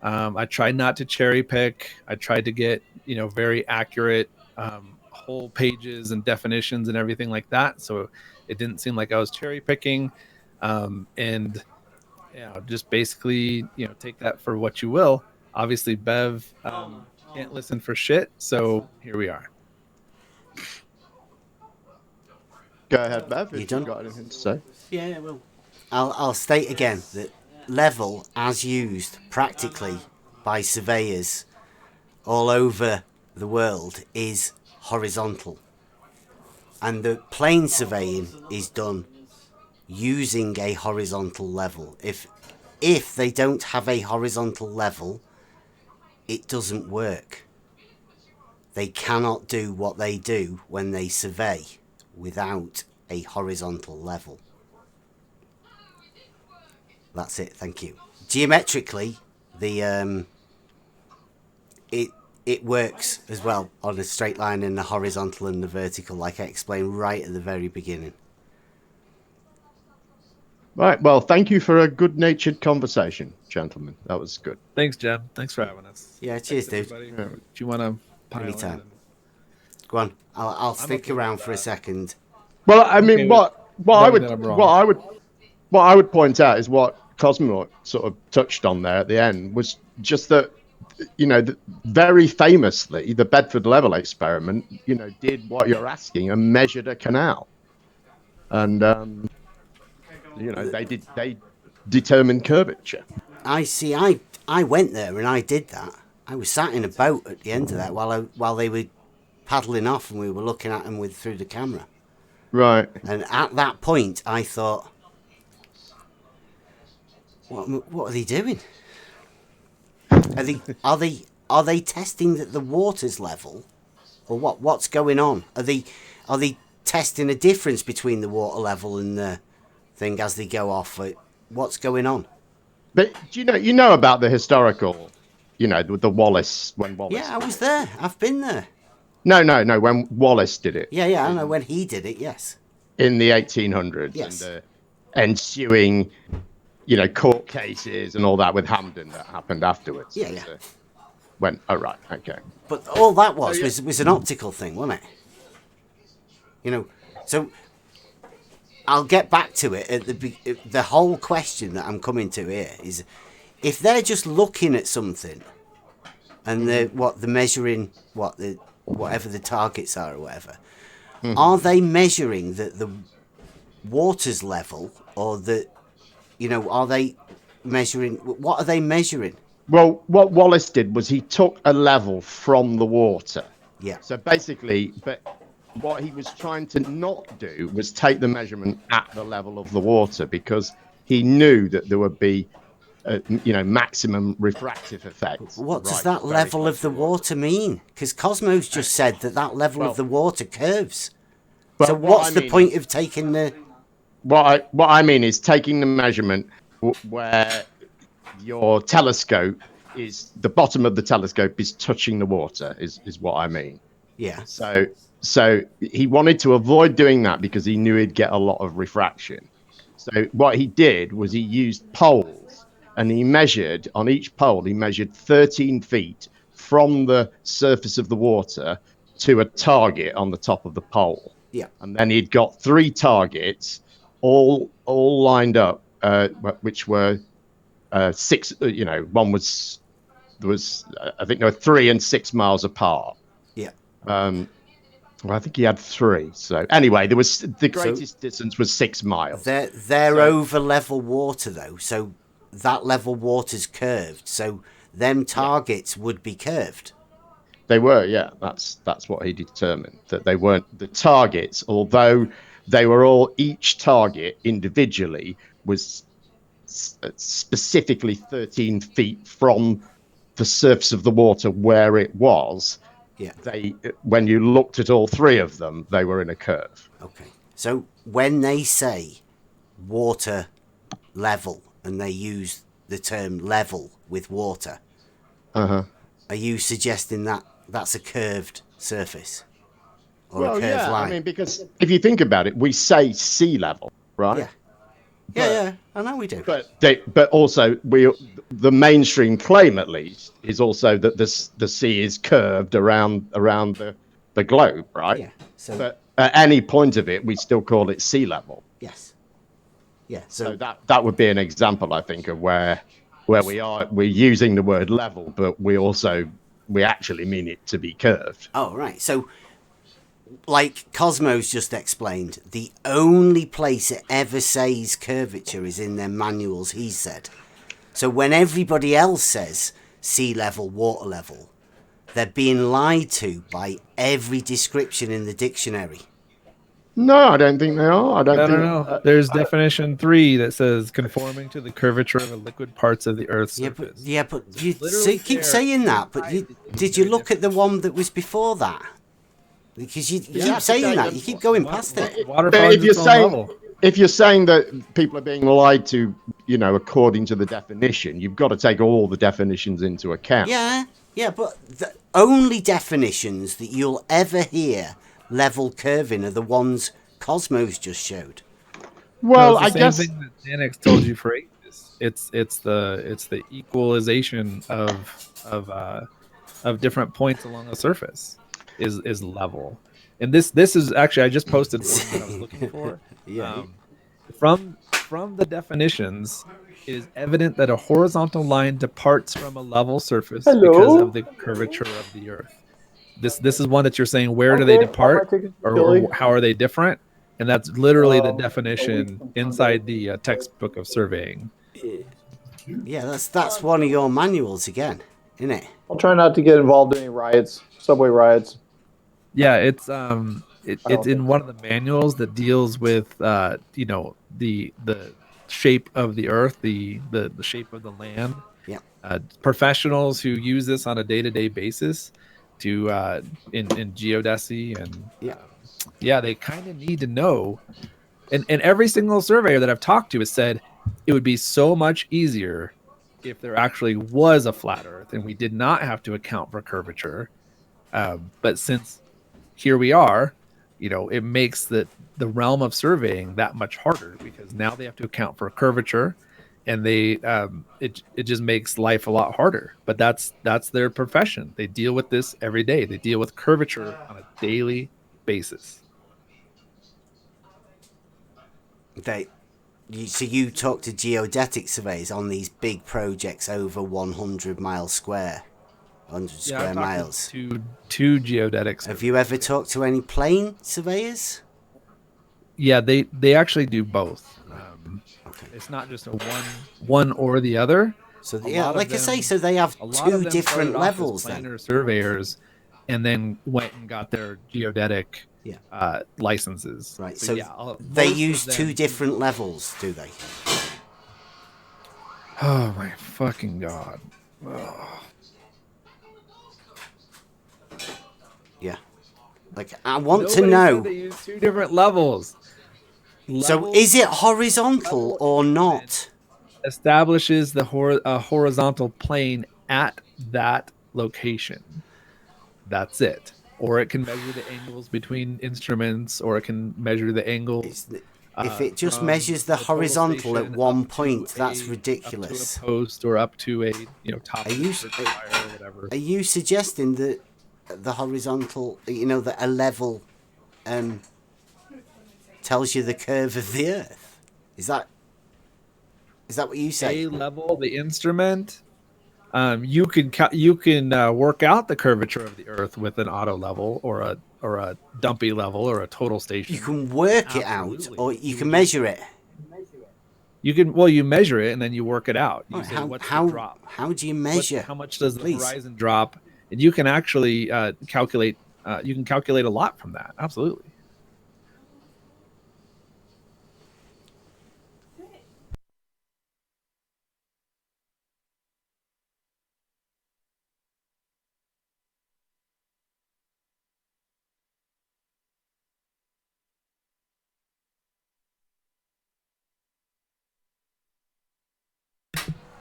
I tried not to cherry pick. I tried to get very accurate whole pages and definitions and everything like that, so it didn't seem like I was cherry picking. And just basically, take that for what you will. Obviously, Bev can't listen for shit, so here we are. Go ahead, Bev, You if done? you've got anything to say. Yeah, well, I'll state again that level, as used practically by surveyors all over the world, is horizontal, and the plane surveying is done using a horizontal level. If they don't have a horizontal level, it doesn't work. They cannot do what they do when they survey without a horizontal level. That's it. Thank you. Geometrically, the it works as well on a straight line and the horizontal and the vertical, like I explained right at the very beginning. Right. Well, thank you for a good-natured conversation, gentlemen. That was good. Thanks, Jem. Thanks for having us. Yeah, cheers, Thanks, dude. everybody. Do you want to pile Anytime. in? Go on. I'll stick okay with around for a that. second. Well, I mean, Okay, what I knowing would that I'm wrong. what I would point out is what Cosmo sort of touched on there at the end was just that, very famously, the Bedford level experiment, did what you're asking and measured a canal, and they determined curvature. I see. I went there and I did that. I was sat in a boat at the end of that while they were paddling off and we were looking at them through the camera. Right. And at that point, I thought, what are they doing? Are they testing that the water's level, or what's going on? Are they testing a difference between the water level and the thing as they go off? What's going on? But do you know about the historical, with the Wallace when Wallace? Yeah, I was there. I've been there. No, when Wallace did it. Yeah, I know when he did it. Yes. In the 1800s, Yes. and the ensuing, court cases and all that with Hampden that happened afterwards. Yeah. Oh, right, okay. But all that was an optical thing, wasn't it? So I'll get back to it at the whole question that I'm coming to here is, if they're just looking at something and they're measuring whatever the targets are or whatever, are they measuring the water's level, or are they measuring, what are they measuring? Well, what Wallace did was he took a level from the water. Yeah. So basically, but what he was trying to not do was take the measurement at the level of the water, because he knew that there would be, maximum refractive effects. What does that level of the water mean? Because Cosmo's just said that level of the water curves. So what's the point of taking the... What I mean is taking the measurement where your telescope is, the bottom of the telescope is touching the water, is what I mean. Yeah. So he wanted to avoid doing that because he knew he'd get a lot of refraction. So what he did was he used poles, and he measured on each pole, he measured 13 feet from the surface of the water to a target on the top of the pole. Yeah. And then he'd got 3 targets all lined up, which were 6, one was, I think there were 3 and 6 miles apart. Yeah. Well, I think he had 3. So anyway, the greatest distance was 6 miles. They're over level water though, so that level water's curved. So them targets would be curved. They were, yeah. That's what he determined, that they weren't the targets, although they were all, each target individually was specifically 13 feet from the surface of the water where it was. Yeah. When you looked at all 3 of them, they were in a curve. Okay. So when they say water level and they use the term level with water, are you suggesting that that's a curved surface or a curved line? I mean, because if you think about it, we say sea level, right? Yeah. Yeah, I know we do. But also the mainstream claim, at least, is also that the sea is curved around the globe, right? Yeah. So, but at any point of it, we still call it sea level. Yes. Yeah. So that would be an example, I think, of where we're using the word level, but we actually mean it to be curved. Oh, right. So, like Cosmo's just explained, the only place it ever says curvature is in their manuals, he said. So when everybody else says sea level, water level, they're being lied to by every description in the dictionary. No, I don't think they are. I don't know. There's definition 3 that says conforming to the curvature of the liquid parts of the Earth's surface. But you keep saying that. But did you look at the one that was before that? Because you keep saying that. You keep going past it. Water finds its own level. if you're saying that people are being lied to, according to the definition, you've got to take all the definitions into account. Yeah, but the only definitions that you'll ever hear level curving are the ones Cosmo's just showed. Well, it's the I same guess thing that Xanax told you for ages. It's the equalization of different points along the surface is level. And this is actually, I just posted one that I was looking for. Yeah. From the definitions, it is evident that a horizontal line departs from a level surface because of the curvature of the Earth. This is one that you're saying, where do they depart, or how are they different? And that's literally the definition inside the textbook of surveying. Yeah, that's one of your manuals again, isn't it? I'll try not to get involved in any riots, subway riots. Yeah, it's in one of the manuals that deals with the shape of the Earth, the shape of the land. Yeah. Professionals who use this on a day-to-day basis to in geodesy, and they kind of need to know. And every single surveyor that I've talked to has said it would be so much easier if there actually was a flat Earth and we did not have to account for curvature. But since here we are, it makes the realm of surveying that much harder, because now they have to account for curvature, and they it just makes life a lot harder. But that's their profession. They deal with this every day. They deal with curvature on a daily basis. So you talk to geodetic surveyors on these big projects over 100 miles square, 100 square miles. To two geodetics. Have you ever talked to any plane surveyors? Yeah, they actually do both. Okay. It's not just a one or the other. So like I say, so they have two different levels then. Planer surveyors, and then went and got their geodetic licenses. Right. So they use two different levels, do they? Oh my fucking god. Oh. Yeah. Like, I want to know. They use two different levels. So is it horizontal or not? Establishes the horizontal plane at that location. That's it. Or it can measure the angles between instruments, or it can measure the angles. If it just measures the horizontal at one point, that's ridiculous. Up to a post, or up to a top. Are you suggesting that the horizontal, that a level tells you the curve of the Earth? Is that what you say? A level, the instrument. You can work out the curvature of the Earth with an auto level, or a dumpy level, or a total station. You can work it out, or you can measure it. You measure it and then you work it out. You say, what's the drop? How do you measure? How much does the horizon drop? And you can actually calculate. You can calculate a lot from that. Absolutely.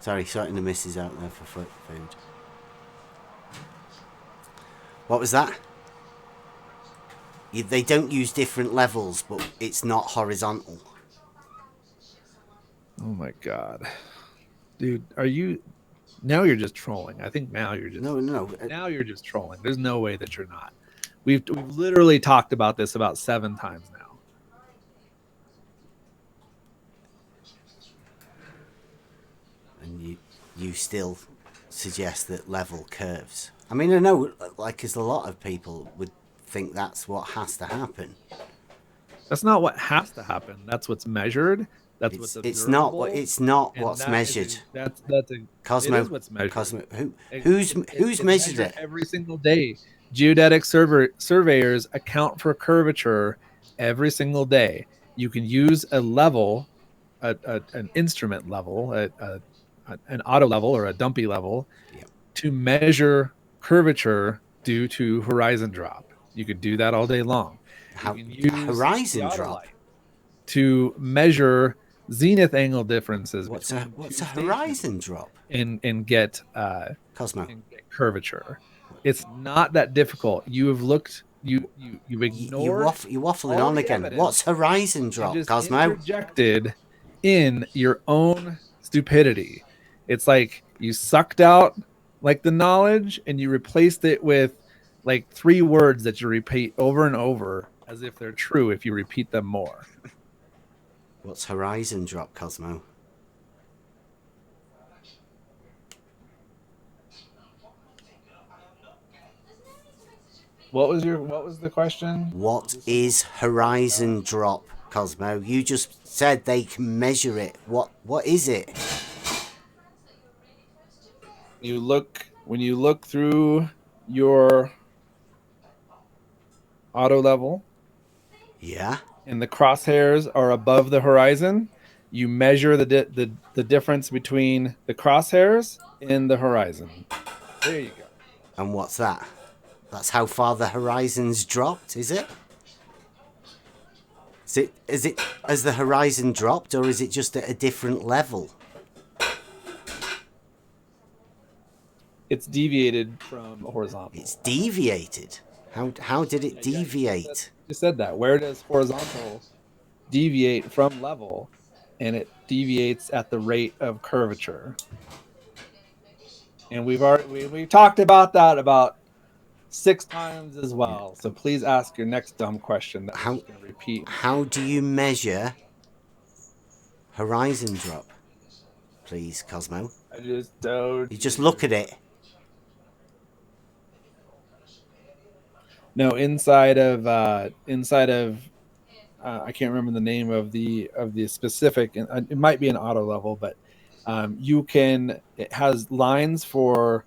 Sorry, sorting the missus out there for food. What was that? They don't use different levels, but it's not horizontal. Oh my god, dude, are you? Now you're just trolling. I think now you're just no. Now you're just trolling. There's no way that you're not. We've literally talked about this about 7 times now. And you still suggest that level curves. I mean, I know, as a lot of people would think that's what has to happen. That's not what has to happen. That's what's measured. That's what's observable. It's not what's measured. That's Cosmo. It is what's measured. Cosmo. Who's measured it? Every single day. Geodetic surveyors account for curvature every single day. You can use a level, an instrument level, an auto level, or a dumpy level, to measure curvature due to horizon drop. You could do that all day long. Horizon drop? to measure zenith angle differences. What's between a two horizon drop? stations and get Cosmo. and get curvature. It's not that difficult. You have looked. You ignored. You're waffling all on the again. evidence. What's horizon You drop, just Cosmo? interjected in your own stupidity. It's like you sucked out like the knowledge and you replaced it with like 3 words that you repeat over and over as if they're true if you repeat them more. What's horizon drop, Cosmo? What was the question? What is horizon drop, Cosmo? You just said they can measure it. What is it? When you look through your auto level Yeah. and the crosshairs are above the horizon, you measure the difference between the crosshairs and the horizon. There you go. And what's that? That's how far the horizon's dropped, is it? Has the horizon dropped, or is it just at a different level? It's deviated from horizontal. It's deviated. How did it deviate? You said that. Where does horizontal deviate from level? And it deviates at the rate of curvature. And we've talked about that about 6 times as well. So please ask your next dumb question that I'm going to repeat. How do you measure horizon drop, please, Cosmo? I just don't. You just look at it. No, inside of I can't remember the name of the specific. It might be an auto level, but it has lines for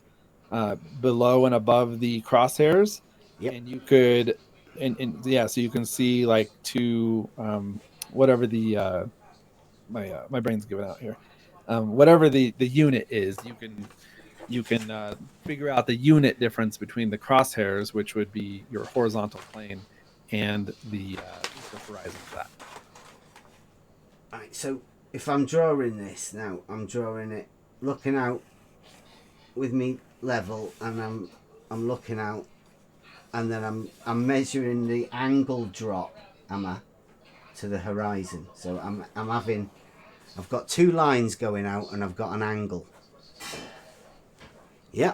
below and above the crosshairs. Yep. And you could so you can see like to whatever the my brain's giving out here, whatever the unit is, you can figure out the unit difference between the crosshairs, which would be your horizontal plane, and the horizon for that. Right, so if I'm drawing this now, I'm drawing it looking out with me level, and I'm looking out, and then I'm measuring the angle drop, am I, to the horizon. So I've got 2 lines going out, and I've got an angle. Yeah.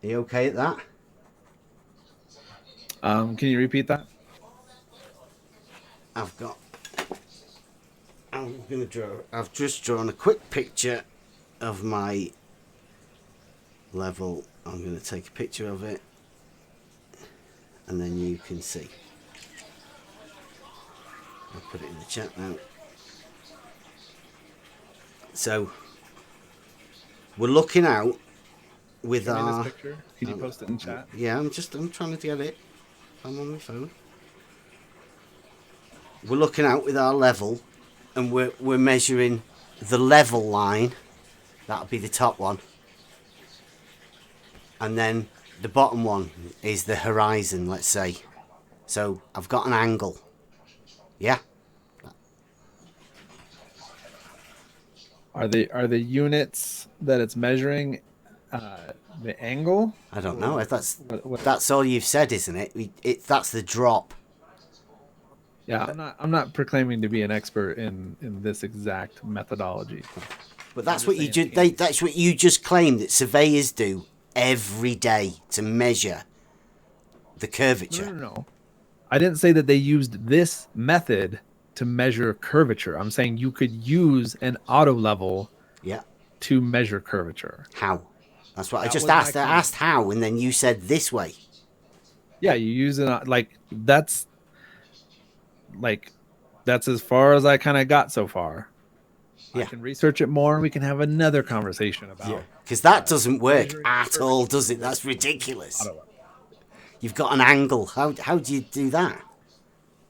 Are you okay at that? Can you repeat that? I've just drawn a quick picture of my level. I'm going to take a picture of it, and then you can see. I'll put it in the chat now. So we're looking out with Show me our this picture. Can you post it in chat? Yeah, I'm trying to get it. I'm on my phone. We're looking out with our level, and we're measuring the level line. That'll be the top one. And then the bottom one is the horizon, let's say. So I've got an angle. Yeah. Are the units that it's measuring the angle? I don't know if What? that's all you've said, isn't it? That's the drop. Yeah, I'm not proclaiming to be an expert in this exact methodology. But that's what that's what you just claimed that surveyors do every day to measure the curvature. No. I didn't say that they used this method to measure curvature. I'm saying you could use an auto level to measure curvature. How? That's what I just asked. I asked how, and then you said this way. Yeah, you use it that's as far as I kind of got so far. Yeah. I can research it more, and we can have another conversation about. Because that doesn't work at all, does it? That's ridiculous. You've got an angle. How do you do that?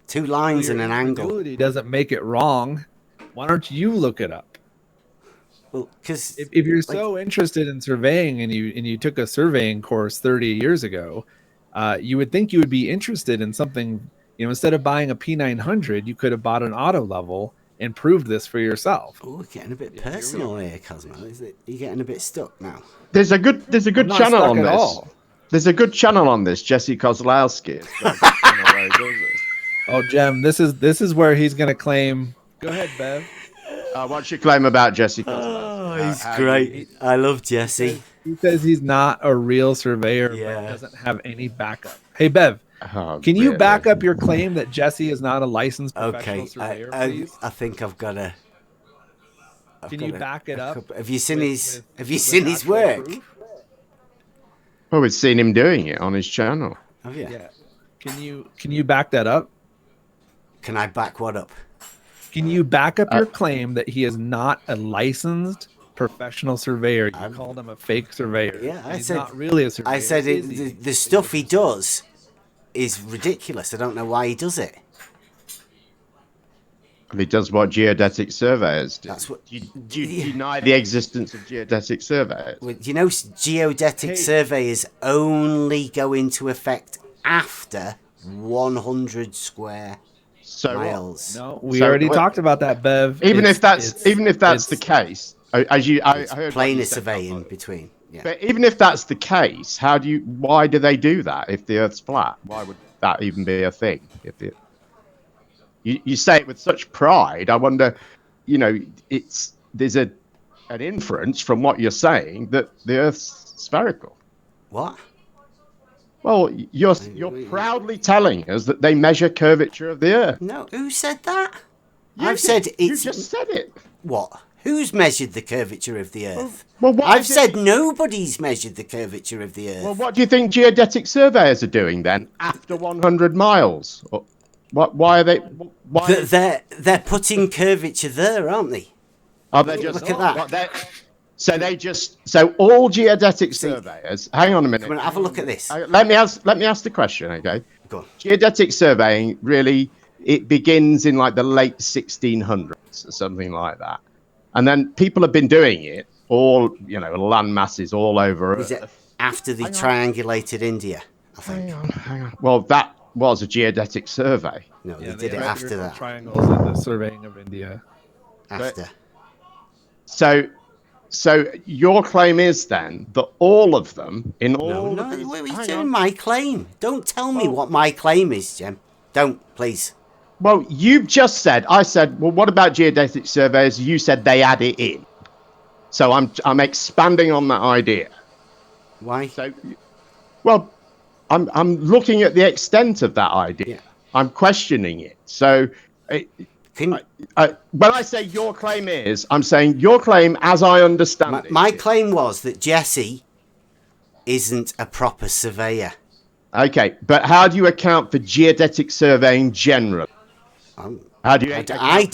2 lines and an angle. Incredulity doesn't make it wrong. Why don't you look it up? Well, because if you're so interested in surveying and you took a surveying course 30 years ago, you would think you would be interested in something instead of buying a P900, you could have bought an auto level and proved this for yourself. Oh, we're getting a bit personal here, Cosmo. You're getting a bit stuck now. There's a good I'm not channel stuck on at this. all. There's a good channel on this, Jesse Kozlowski. Where he does this. Oh, Jem, this is where he's going to claim. Go ahead, Bev. What's your claim about Jesse Kozlowski? Oh, he's great. I love Jesse. He says he's not a real surveyor, Yeah. but doesn't have any backup. Hey, Bev, can you back up your claim that Jesse is not a licensed professional Okay, surveyor, I please? think I've got to. Can you back it up? Have you seen his? Have you with seen his actual work? proof? Well, we've seen him doing it on his channel. Have you? Yeah. Can you back that up? Can I back what up? Can you back up your claim that he is not a licensed professional surveyor? You called him a fake surveyor. Yeah, I He's said not really a surveyor. I said is he? the stuff he does is ridiculous. I don't know why he does it. He does what geodetic surveyors do. That's what. Do you deny the existence of geodetic surveyors? Well, you know, geodetic surveyors only go into effect after 100 square So what? miles. No, we So, already what- talked about that, Bev. Even if that's it's- the case, as you I It's heard what planar you said, surveying between. Yeah. But even if that's the case, why do they do that if the Earth's flat? Why would that even be a thing? You say it with such pride. I wonder, there's an inference from what you're saying that the Earth's spherical. What? Well, you're proudly telling us that they measure curvature of the Earth. No, who said that? You said did. it's. You just said it. What? Who's measured the curvature of the Earth? Well, what I've is it- said nobody's measured the curvature of the Earth. Well, what do you think geodetic surveyors are doing then after 100 miles? Why are they? Why They're putting curvature there, aren't they? are they just? Look at that. So all geodetic surveyors. Hang on a minute. Come on, have a look at this. Let me ask the question. Okay. Go on. Geodetic surveying it begins in like the late 1600s or something like that, and then people have been doing it all. Land masses all over Was Earth. it after they triangulated India? I think. Hang on. Well, that was a geodetic survey. No, Yeah, they did it after that. Triangles in the surveying of India. After. So your claim is then that all of them in all. No, of these, what are you hang doing? on. My claim. Don't tell me what my claim is, Jem. Don't, please. Well, you've just said. I said. Well, what about geodetic surveys? You said they add it in. So I'm expanding on that idea. Why? So, well, I'm looking at the extent of that idea. Yeah. I'm questioning it. So. Can When I say your claim is, I'm saying your claim as I understand it. my claim was that Jesse isn't a proper surveyor. Okay, but how do you account for geodetic surveying generally? How do you? I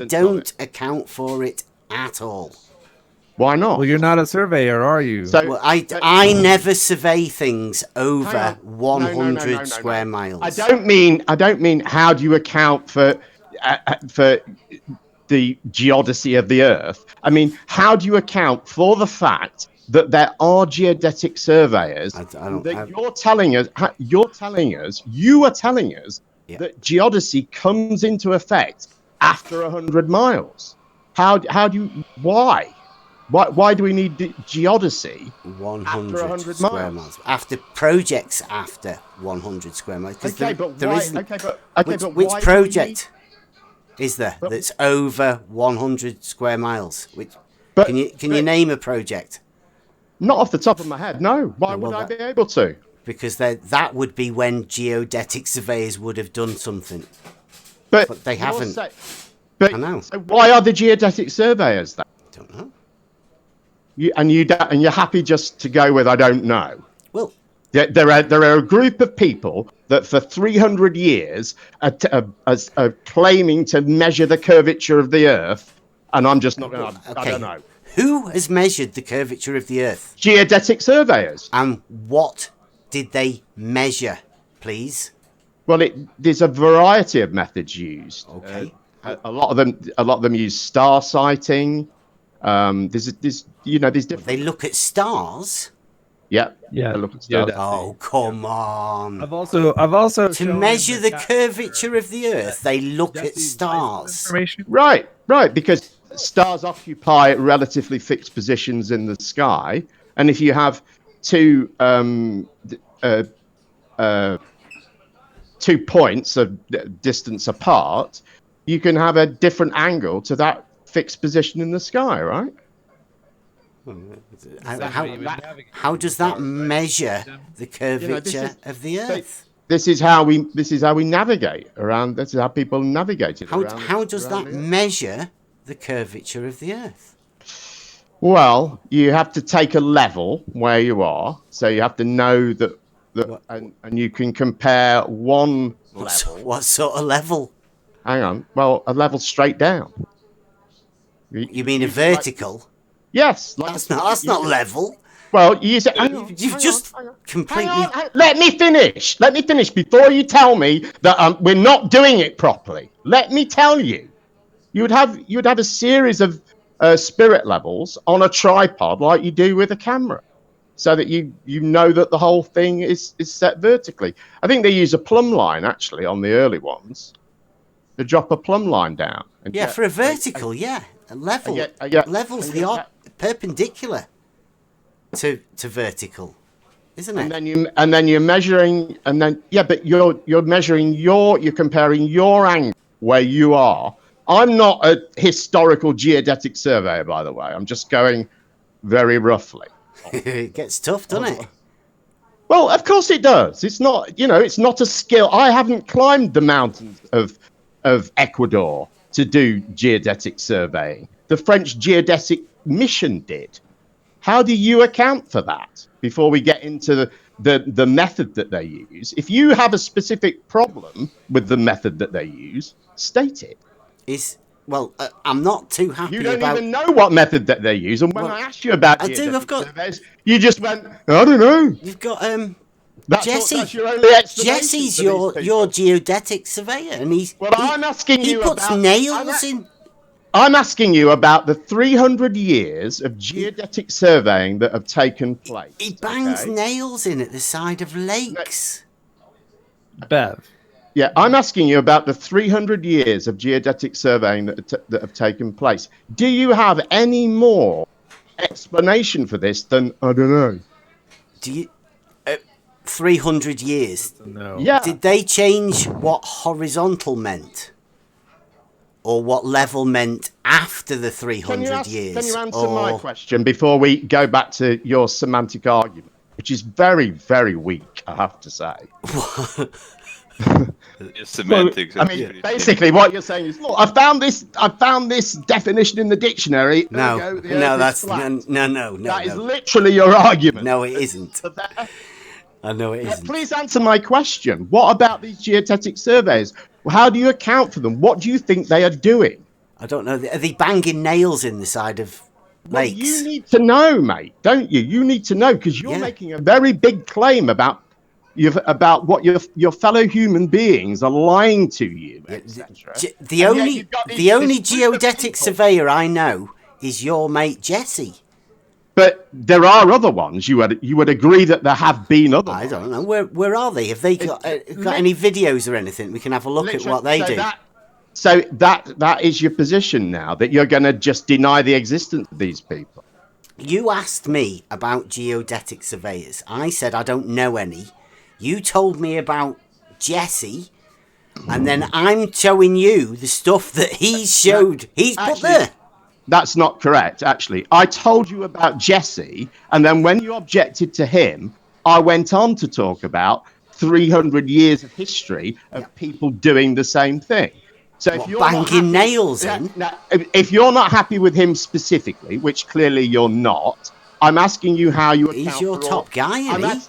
don't account for it at all. Why not? Well, you're not a surveyor, are you? So Well, I never survey things over Hang on. 100 No. square miles. I don't mean how do you account for the geodesy of the Earth. I mean, how do you account for the fact that there are geodetic surveyors you are telling us Yeah. that geodesy comes into effect after 100 miles? How do you why do we need geodesy 100 after 100 square miles? miles. After projects after 100 square miles. 'Cause Okay, but there why? isn't. Okay, but which why do we project is there But- that's over 100 square miles? But- Can you but- name a project? Not off the top of my head, no. Why Well, would I that- be able to? Because that would be when geodetic surveyors would have done something. But they you're haven't. But I know. So why are the geodetic surveyors then? Don't know. You're happy just to go with I don't know. Well, There are a group of people that for 300 years are claiming to measure the curvature of the Earth, and I'm just not going to. I okay. don't know. Who has measured the curvature of the Earth? Geodetic surveyors. And what did they measure, please? Well, there's a variety of methods used. Okay. A lot of them use star sighting. There's different. They look at stars. Yeah. Yeah. I look at stars. geodesy. Oh, come on. I've also To shown measure the cat- curvature of the Earth, they look at Jesse's stars. information. Right, because stars occupy relatively fixed positions in the sky, and if you have two points of distance apart, you can have a different angle to that fixed position in the sky, right? How does that measure the curvature of the Earth? This is how we navigate around. This is how people navigate it. How does that measure the curvature of the Earth? Well, you have to take a level where you are, so you have to know that, and you can compare one level. What sort of level? Hang on. Well, a level straight down. You mean a vertical? Yes. That's not level. Well, you say, You've just completely. Let me finish. Let me finish before you tell me that we're not doing it properly. Let me tell you. You would have a series of spirit levels on a tripod like you do with a camera, so that you know that the whole thing is set vertically. I think they use a plumb line actually on the early ones. They drop a plumb line down. Yeah, for a vertical, a level. Levels the perpendicular to vertical, isn't it? And then you're measuring, but you're measuring you're comparing your angle where you are. I'm not a historical geodetic surveyor, by the way. I'm just going very roughly. It gets tough, doesn't it? Well, of course it does. It's not, it's not a skill. I haven't climbed the mountains of Ecuador to do geodetic surveying. The French geodetic mission did. How do you account for that before we get into the method that they use? If you have a specific problem with the method that they use, state it. I'm not too happy. You don't even know what method that they use, and when I asked you about surveys, you just went, I don't know. You've got Jesse. That's your only explanation. Jesse's your geodetic surveyor, and I'm asking you. He puts nails in. I'm asking you about the 300 years of geodetic surveying that have taken place. He bangs nails in at the side of lakes. Bev. Yeah, I'm asking you about the 300 years of geodetic surveying that have taken place. Do you have any more explanation for this than, I don't know? Do you... 300 years? No. Yeah. Did they change what horizontal meant? Or what level meant after the 300 years? Can you answer my question before we go back to your semantic argument, which is very, very weak, I have to say. Semantics. I mean, basically, what you're saying is, look, I found this definition in the dictionary. No, that's no. That is literally your argument. No, it isn't. I know it isn't. Please answer my question. What about these geodetic surveys? How do you account for them? What do you think they are doing? I don't know. Are they banging nails in the side of lakes? You need to know, mate, don't you? You need to know, because you're making a very big claim about what your fellow human beings are lying to you, etc. The only geodetic surveyor I know is your mate Jesse. But there are other ones. You would agree that there have been other ones. I don't know. Where are they? Have they got any videos or anything? We can have a look at what they do. So that is your position now, that you're going to just deny the existence of these people. You asked me about geodetic surveyors. I said I don't know any. You told me about Jesse, and then I'm showing you the stuff that he's put there. That's not correct, actually. I told you about Jesse, and then when you objected to him, I went on to talk about 300 years of history of people doing the same thing. So if you're banging nails in? If you're not happy with him specifically, which clearly you're not, I'm asking you how you account He's your top guy, isn't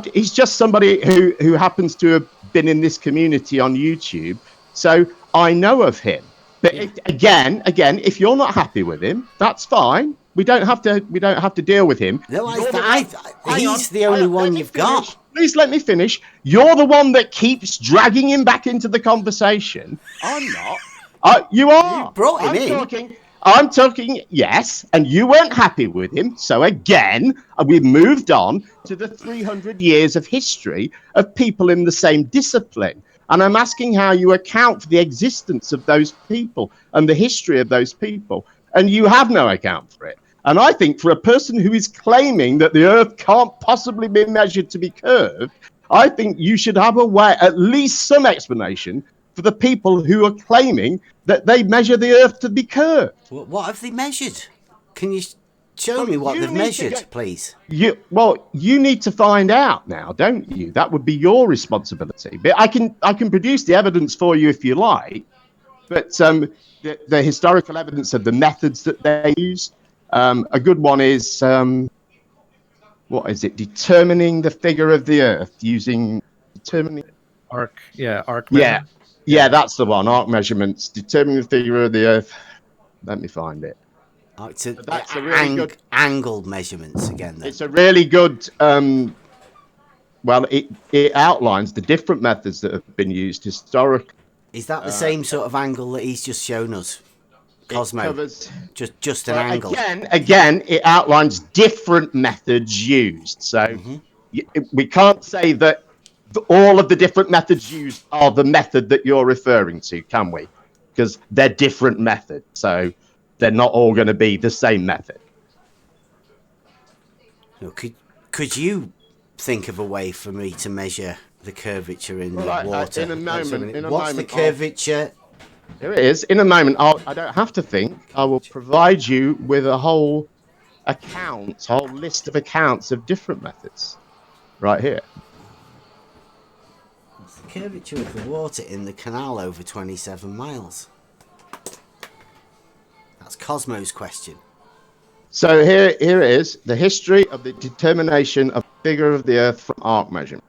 he? He's just somebody who happens to have been in this community on YouTube, so I know of him. But again, if you're not happy with him, that's fine. We don't have to deal with him. No, he's the only one you've got. Please let me finish. You're the one that keeps dragging him back into the conversation. I'm not. You are. You brought him in. I'm talking, yes, and you weren't happy with him. So again, we've moved on to the 300 years of history of people in the same discipline. And I'm asking how you account for the existence of those people and the history of those people. And you have no account for it. And I think for a person who is claiming that the Earth can't possibly be measured to be curved, I think you should have a way, at least some explanation for the people who are claiming that they measure the Earth to be curved. What have they measured? Can you show me what they've measured, please? You need to find out now, don't you? That would be your responsibility. But I can produce the evidence for you if you like. But the historical evidence of the methods that they use. A good one is what is it? Determining the figure of the Earth using determining Arc yeah, yeah, that's the one. Arc measurements, determining the figure of the Earth. Let me find it. Oh, it's a, That's a really good angled measurements again. Then. It's a really good. Well, it outlines the different methods that have been used historically. Is that the same sort of angle that he's just shown us? Cosmo, Covers, just an angle. Again, it outlines different methods used. So we can't say that all of the different methods used are the method that you're referring to, can we? Because they're different methods, so they're not all going to be the same method. Could you think of a way for me to measure the curvature in the water? In a moment. What's the curvature? Here it is. In a moment, I don't have to think. I will provide you with a whole list of accounts of different methods. Right here. What's the curvature of the water in the canal over 27 miles? That's Cosmo's question. So here it is. The history of the determination of the figure of the Earth from arc measurements.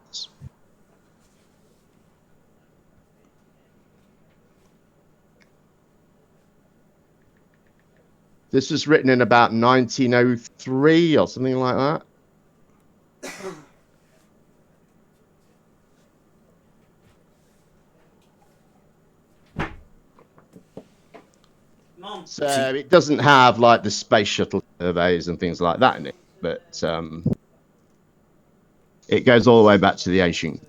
This was written in about 1903 or something like that. So it doesn't have like the space shuttle surveys and things like that in it, but it goes all the way back to the ancient.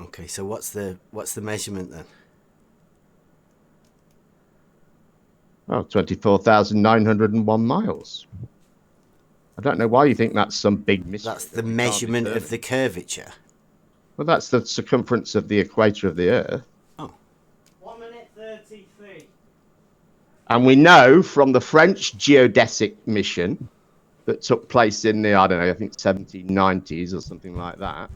Okay, so what's the measurement then? Oh, 24,901 miles. I don't know why you think that's some big mystery. That's the measurement of the curvature. Well, that's the circumference of the equator of the Earth. Oh. 1 minute 33. And we know from the French geodesic mission that took place in the, I don't know, I think 1790s or something like that.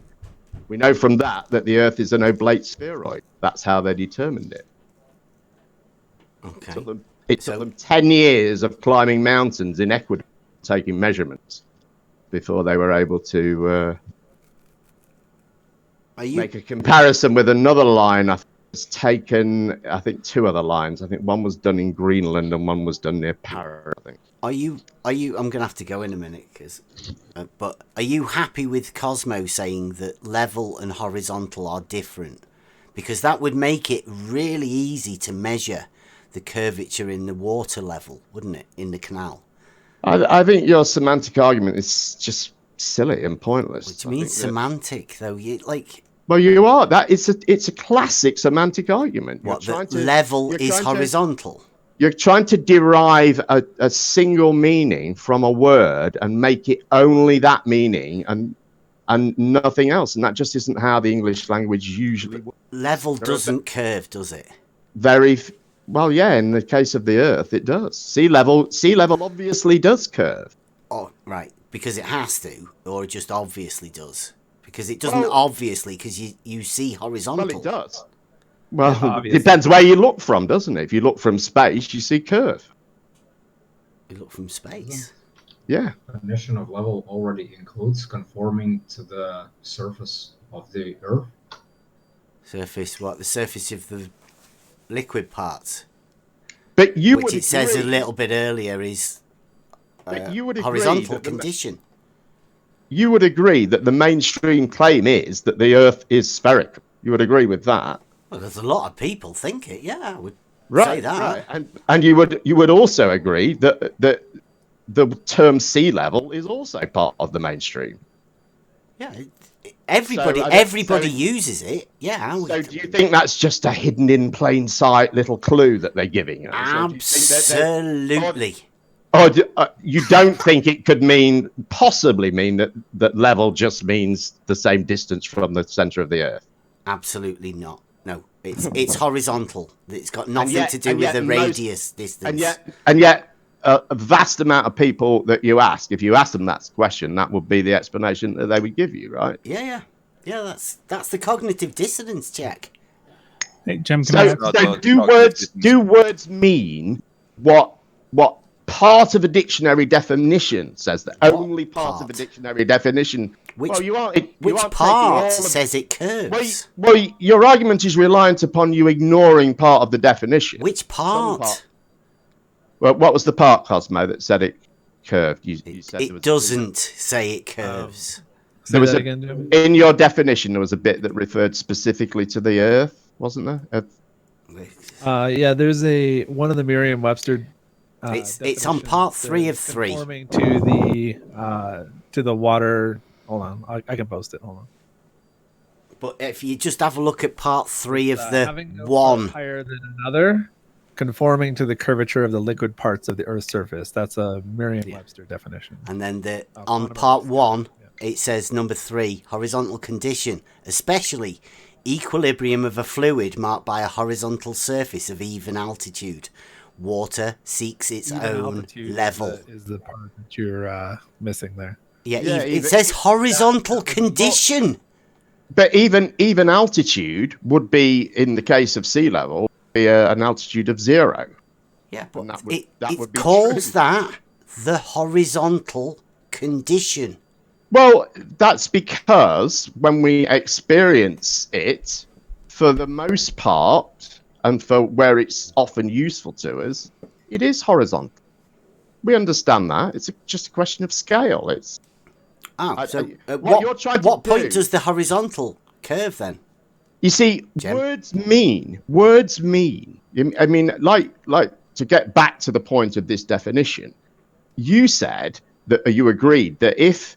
We know from that the Earth is an oblate spheroid. That's how they determined it. Okay. It took them 10 years of climbing mountains in Ecuador, taking measurements, before they were able to make a comparison with another line. I think it's taken, I think, 2 other lines. I think one was done in Greenland and one was done near Para, I think. Are you? I'm gonna have to go in a minute, but are you happy with Cosmo saying that level and horizontal are different? Because that would make it really easy to measure the curvature in the water level, wouldn't it, in the canal? I think your semantic argument is just silly and pointless. What do you mean semantic, though? Well, you are. It's a classic semantic argument. What, that level is horizontal? You're trying to derive a single meaning from a word and make it only that meaning and nothing else. And that just isn't how the English language usually works. Level doesn't curve, does it? Well, yeah, in the case of the Earth, it does. Sea level obviously does curve. Oh, right. Because it has to, or it just obviously does? Because it doesn't obviously, because you see horizontal. Well, it does. Well, it depends where you look from, doesn't it? If you look from space, you see curve. You look from space? Yeah. The definition of level already includes conforming to the surface of the Earth. Surface, what? The surface of the liquid parts? But you which would it says a little bit earlier is horizontal condition. You would agree that the mainstream claim is that the Earth is spherical. You would agree with that. Well, there's a lot of people think it, yeah. say that. Right. And you would also agree that the term sea level is also part of the mainstream. Yeah, everybody So, everybody uses it. Yeah. So do you think that's just a hidden in plain sight little clue that they're giving us? Absolutely. Or you don't think it could possibly mean that level just means the same distance from the center of the Earth? Absolutely not. No, it's horizontal. It's got nothing to do with the radius distance. And yet, a vast amount of people that you ask, if you ask them that question, that would be the explanation that they would give you, right? Yeah. That's the cognitive dissonance check. Hey, Jim, So do words mean what part of a dictionary definition says? That only part of a dictionary definition. Which which part says it curves? Well, your argument is reliant upon you ignoring part of the definition. Which part? Well, what was the part, Cosmo, that said it curved? You said it doesn't say it curves. There was in your definition, there was a bit that referred specifically to the Earth, wasn't there? Yeah, there's one of the Merriam-Webster. It's on part 3 of 3. Conforming to the water. Hold on, I can post it. Hold on. But if you just have a look at part 3 of the having no one part higher than another, conforming to the curvature of the liquid parts of the Earth's surface. That's a Merriam-Webster definition. And then on part 1, it says number 3, horizontal condition, especially equilibrium of a fluid marked by a horizontal surface of even altitude. Water seeks its own level. Is the part that you're missing there? Yeah, it says horizontal condition. But even altitude would be, in the case of sea level, be an altitude of 0. Yeah, but it calls that the horizontal condition. Well, that's because when we experience it, for the most part, and for where it's often useful to us, it is horizontal. We understand that. It's just a question of scale. It's what point does the horizontal curve then? You see, Jim? words mean. I mean, like to get back to the point of this definition, you said that you agreed that if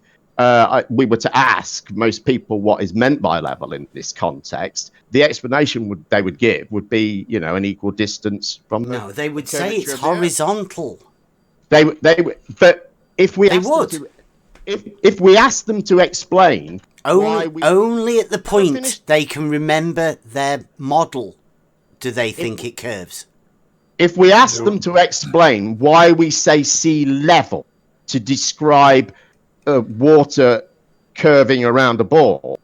we were to ask most people what is meant by level in this context, the explanation they would give would be, an equal distance from the. No, they would say it's horizontal. They would, but if we if we ask them to explain only at the point they can remember their model, do they think it curves? If we ask them to explain why we say sea level to describe water curving around a ball,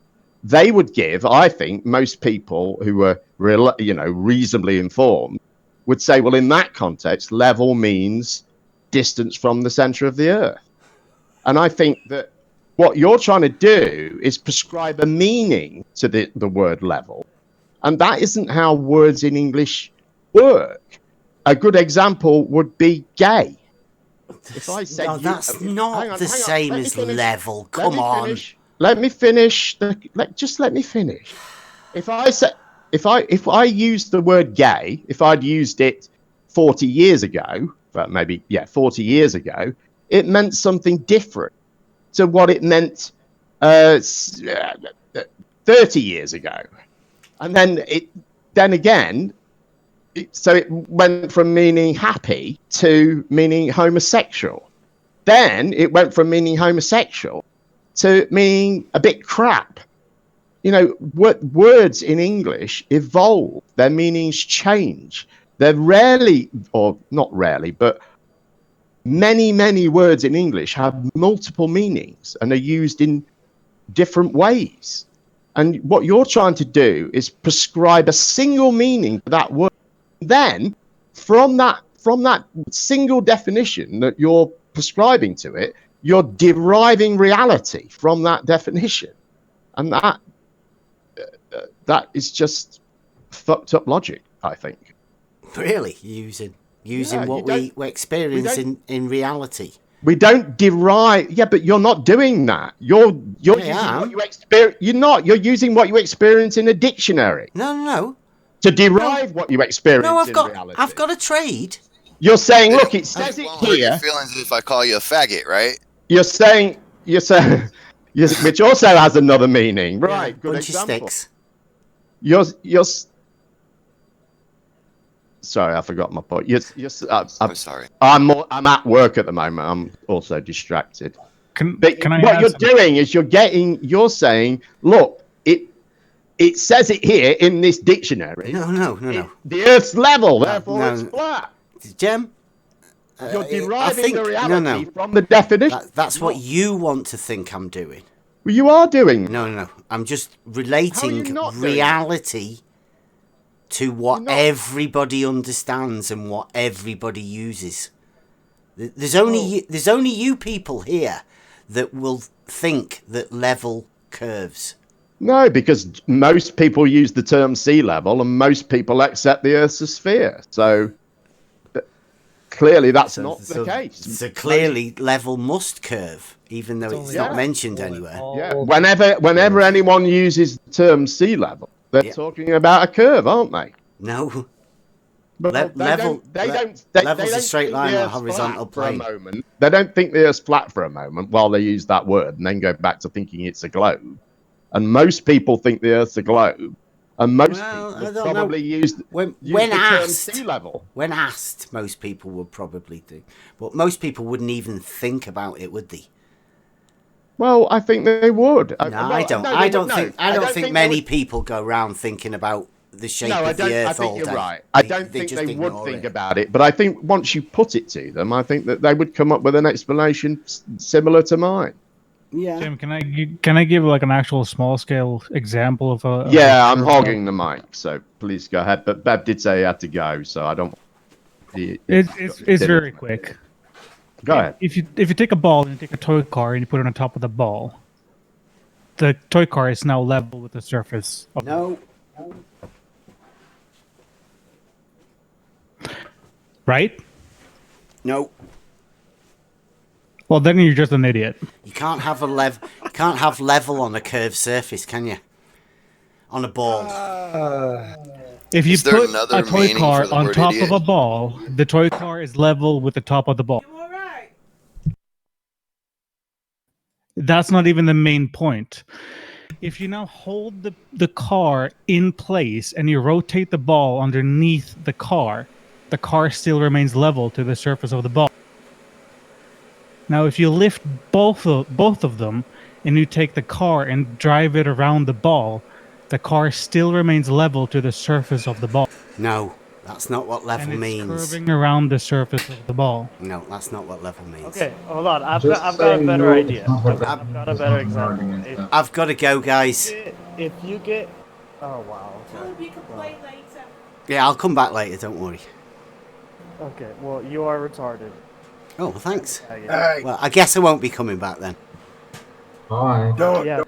they would give, I think, most people who are reasonably informed would say, well, in that context, level means distance from the center of the Earth. And I think that what you're trying to do is prescribe a meaning to the word level. And that isn't how words in English work. A good example would be gay. If I said that's not the same as level. Come on. Let me finish. Just let me finish. If I used the word gay, if I'd used it 40 years ago, well, maybe 40 years ago, it meant something different to what it meant 30 years ago. And then so it went from meaning happy to meaning homosexual. Then it went from meaning homosexual to meaning a bit crap. Words in English evolve. Their meanings change. They're rarely, or not rarely, but many, many words in English have multiple meanings and are used in different ways. And what you're trying to do is prescribe a single meaning to that word. Then, from that single definition that you're prescribing to it, you're deriving reality from that definition, and that is just fucked up logic, I think. Really, using what we experience in reality. We don't derive. Yeah, but you're not doing that. You're using what you experience. You're not. You're using what you experience in a dictionary. No. to derive what you experience No, in reality. I've got a trade. You're saying, look, it says it Won't hurt your here. feelings if I call you a faggot, right? You're saying, which also has another meaning, right? Yeah, Good bunch example. of sticks. You're sorry, I forgot my point. I'm sorry. I'm at work at the moment. I'm also distracted. But Can I what add you're something? doing is you're saying, look, it says it here in this dictionary. No. The Earth's level, therefore no. it's flat. Jem, You're I deriving think the reality no. from the definition. That's what you want to think I'm doing. Well, you are doing. No. I'm just How are relating you not doing reality to what You're not- everybody understands and what everybody uses. There's only you people here that will think that level curves. No, because most people use the term sea level, and most people accept the Earth's a sphere. So clearly, that's not the case. So clearly, level must curve, even though it's not mentioned anywhere. Yeah. Whenever anyone uses the term sea level, they're talking about a curve, aren't they? No. But Level's a straight line or horizontal plane. For a moment. They don't think the Earth's flat for a moment while they use that word, and then go back to thinking it's a globe. And most people think the Earth's a globe, and most people probably use the term sea level. When asked, most people would probably do, but most people wouldn't even think about it, would they? Well, I think they would. I don't think many people go around thinking about the shape of the Earth. I think you're day. right. I don't think they would think about it, but I think once you put it to them, I think that they would come up with an explanation similar to mine. Yeah. Jim, can I give like an actual small scale example of a? I'm hogging the mic, so please go ahead. But Bev did say he had to go, so I don't. It's very quick. Go ahead. If you take a ball and you take a toy car and you put it on top of the ball, the toy car is now level with the surface. No. Right? No. Well, then you're just an idiot. You can't have level on a curved surface, can you? On a ball. If you put a toy meaning car for the on word top idiot? of a ball, the toy car is level with the top of the ball. That's not even the main point. If you now hold the car in place and you rotate the ball underneath the car still remains level to the surface of the ball. Now, if you lift both of them and you take the car and drive it around the ball, the car still remains level to the surface of the ball. No, that's not what level and it's means. Curving around the surface of the ball. No, that's not what level means. Okay, hold on. I've got a better idea. I've got a better example. I've got to go, guys. If you get... Oh, wow. You can play later. Yeah, I'll come back later, don't worry. Okay, well, you are retarded. Oh, well, thanks. Hey. Well, I guess I won't be coming back then. Bye. Don't. Yeah.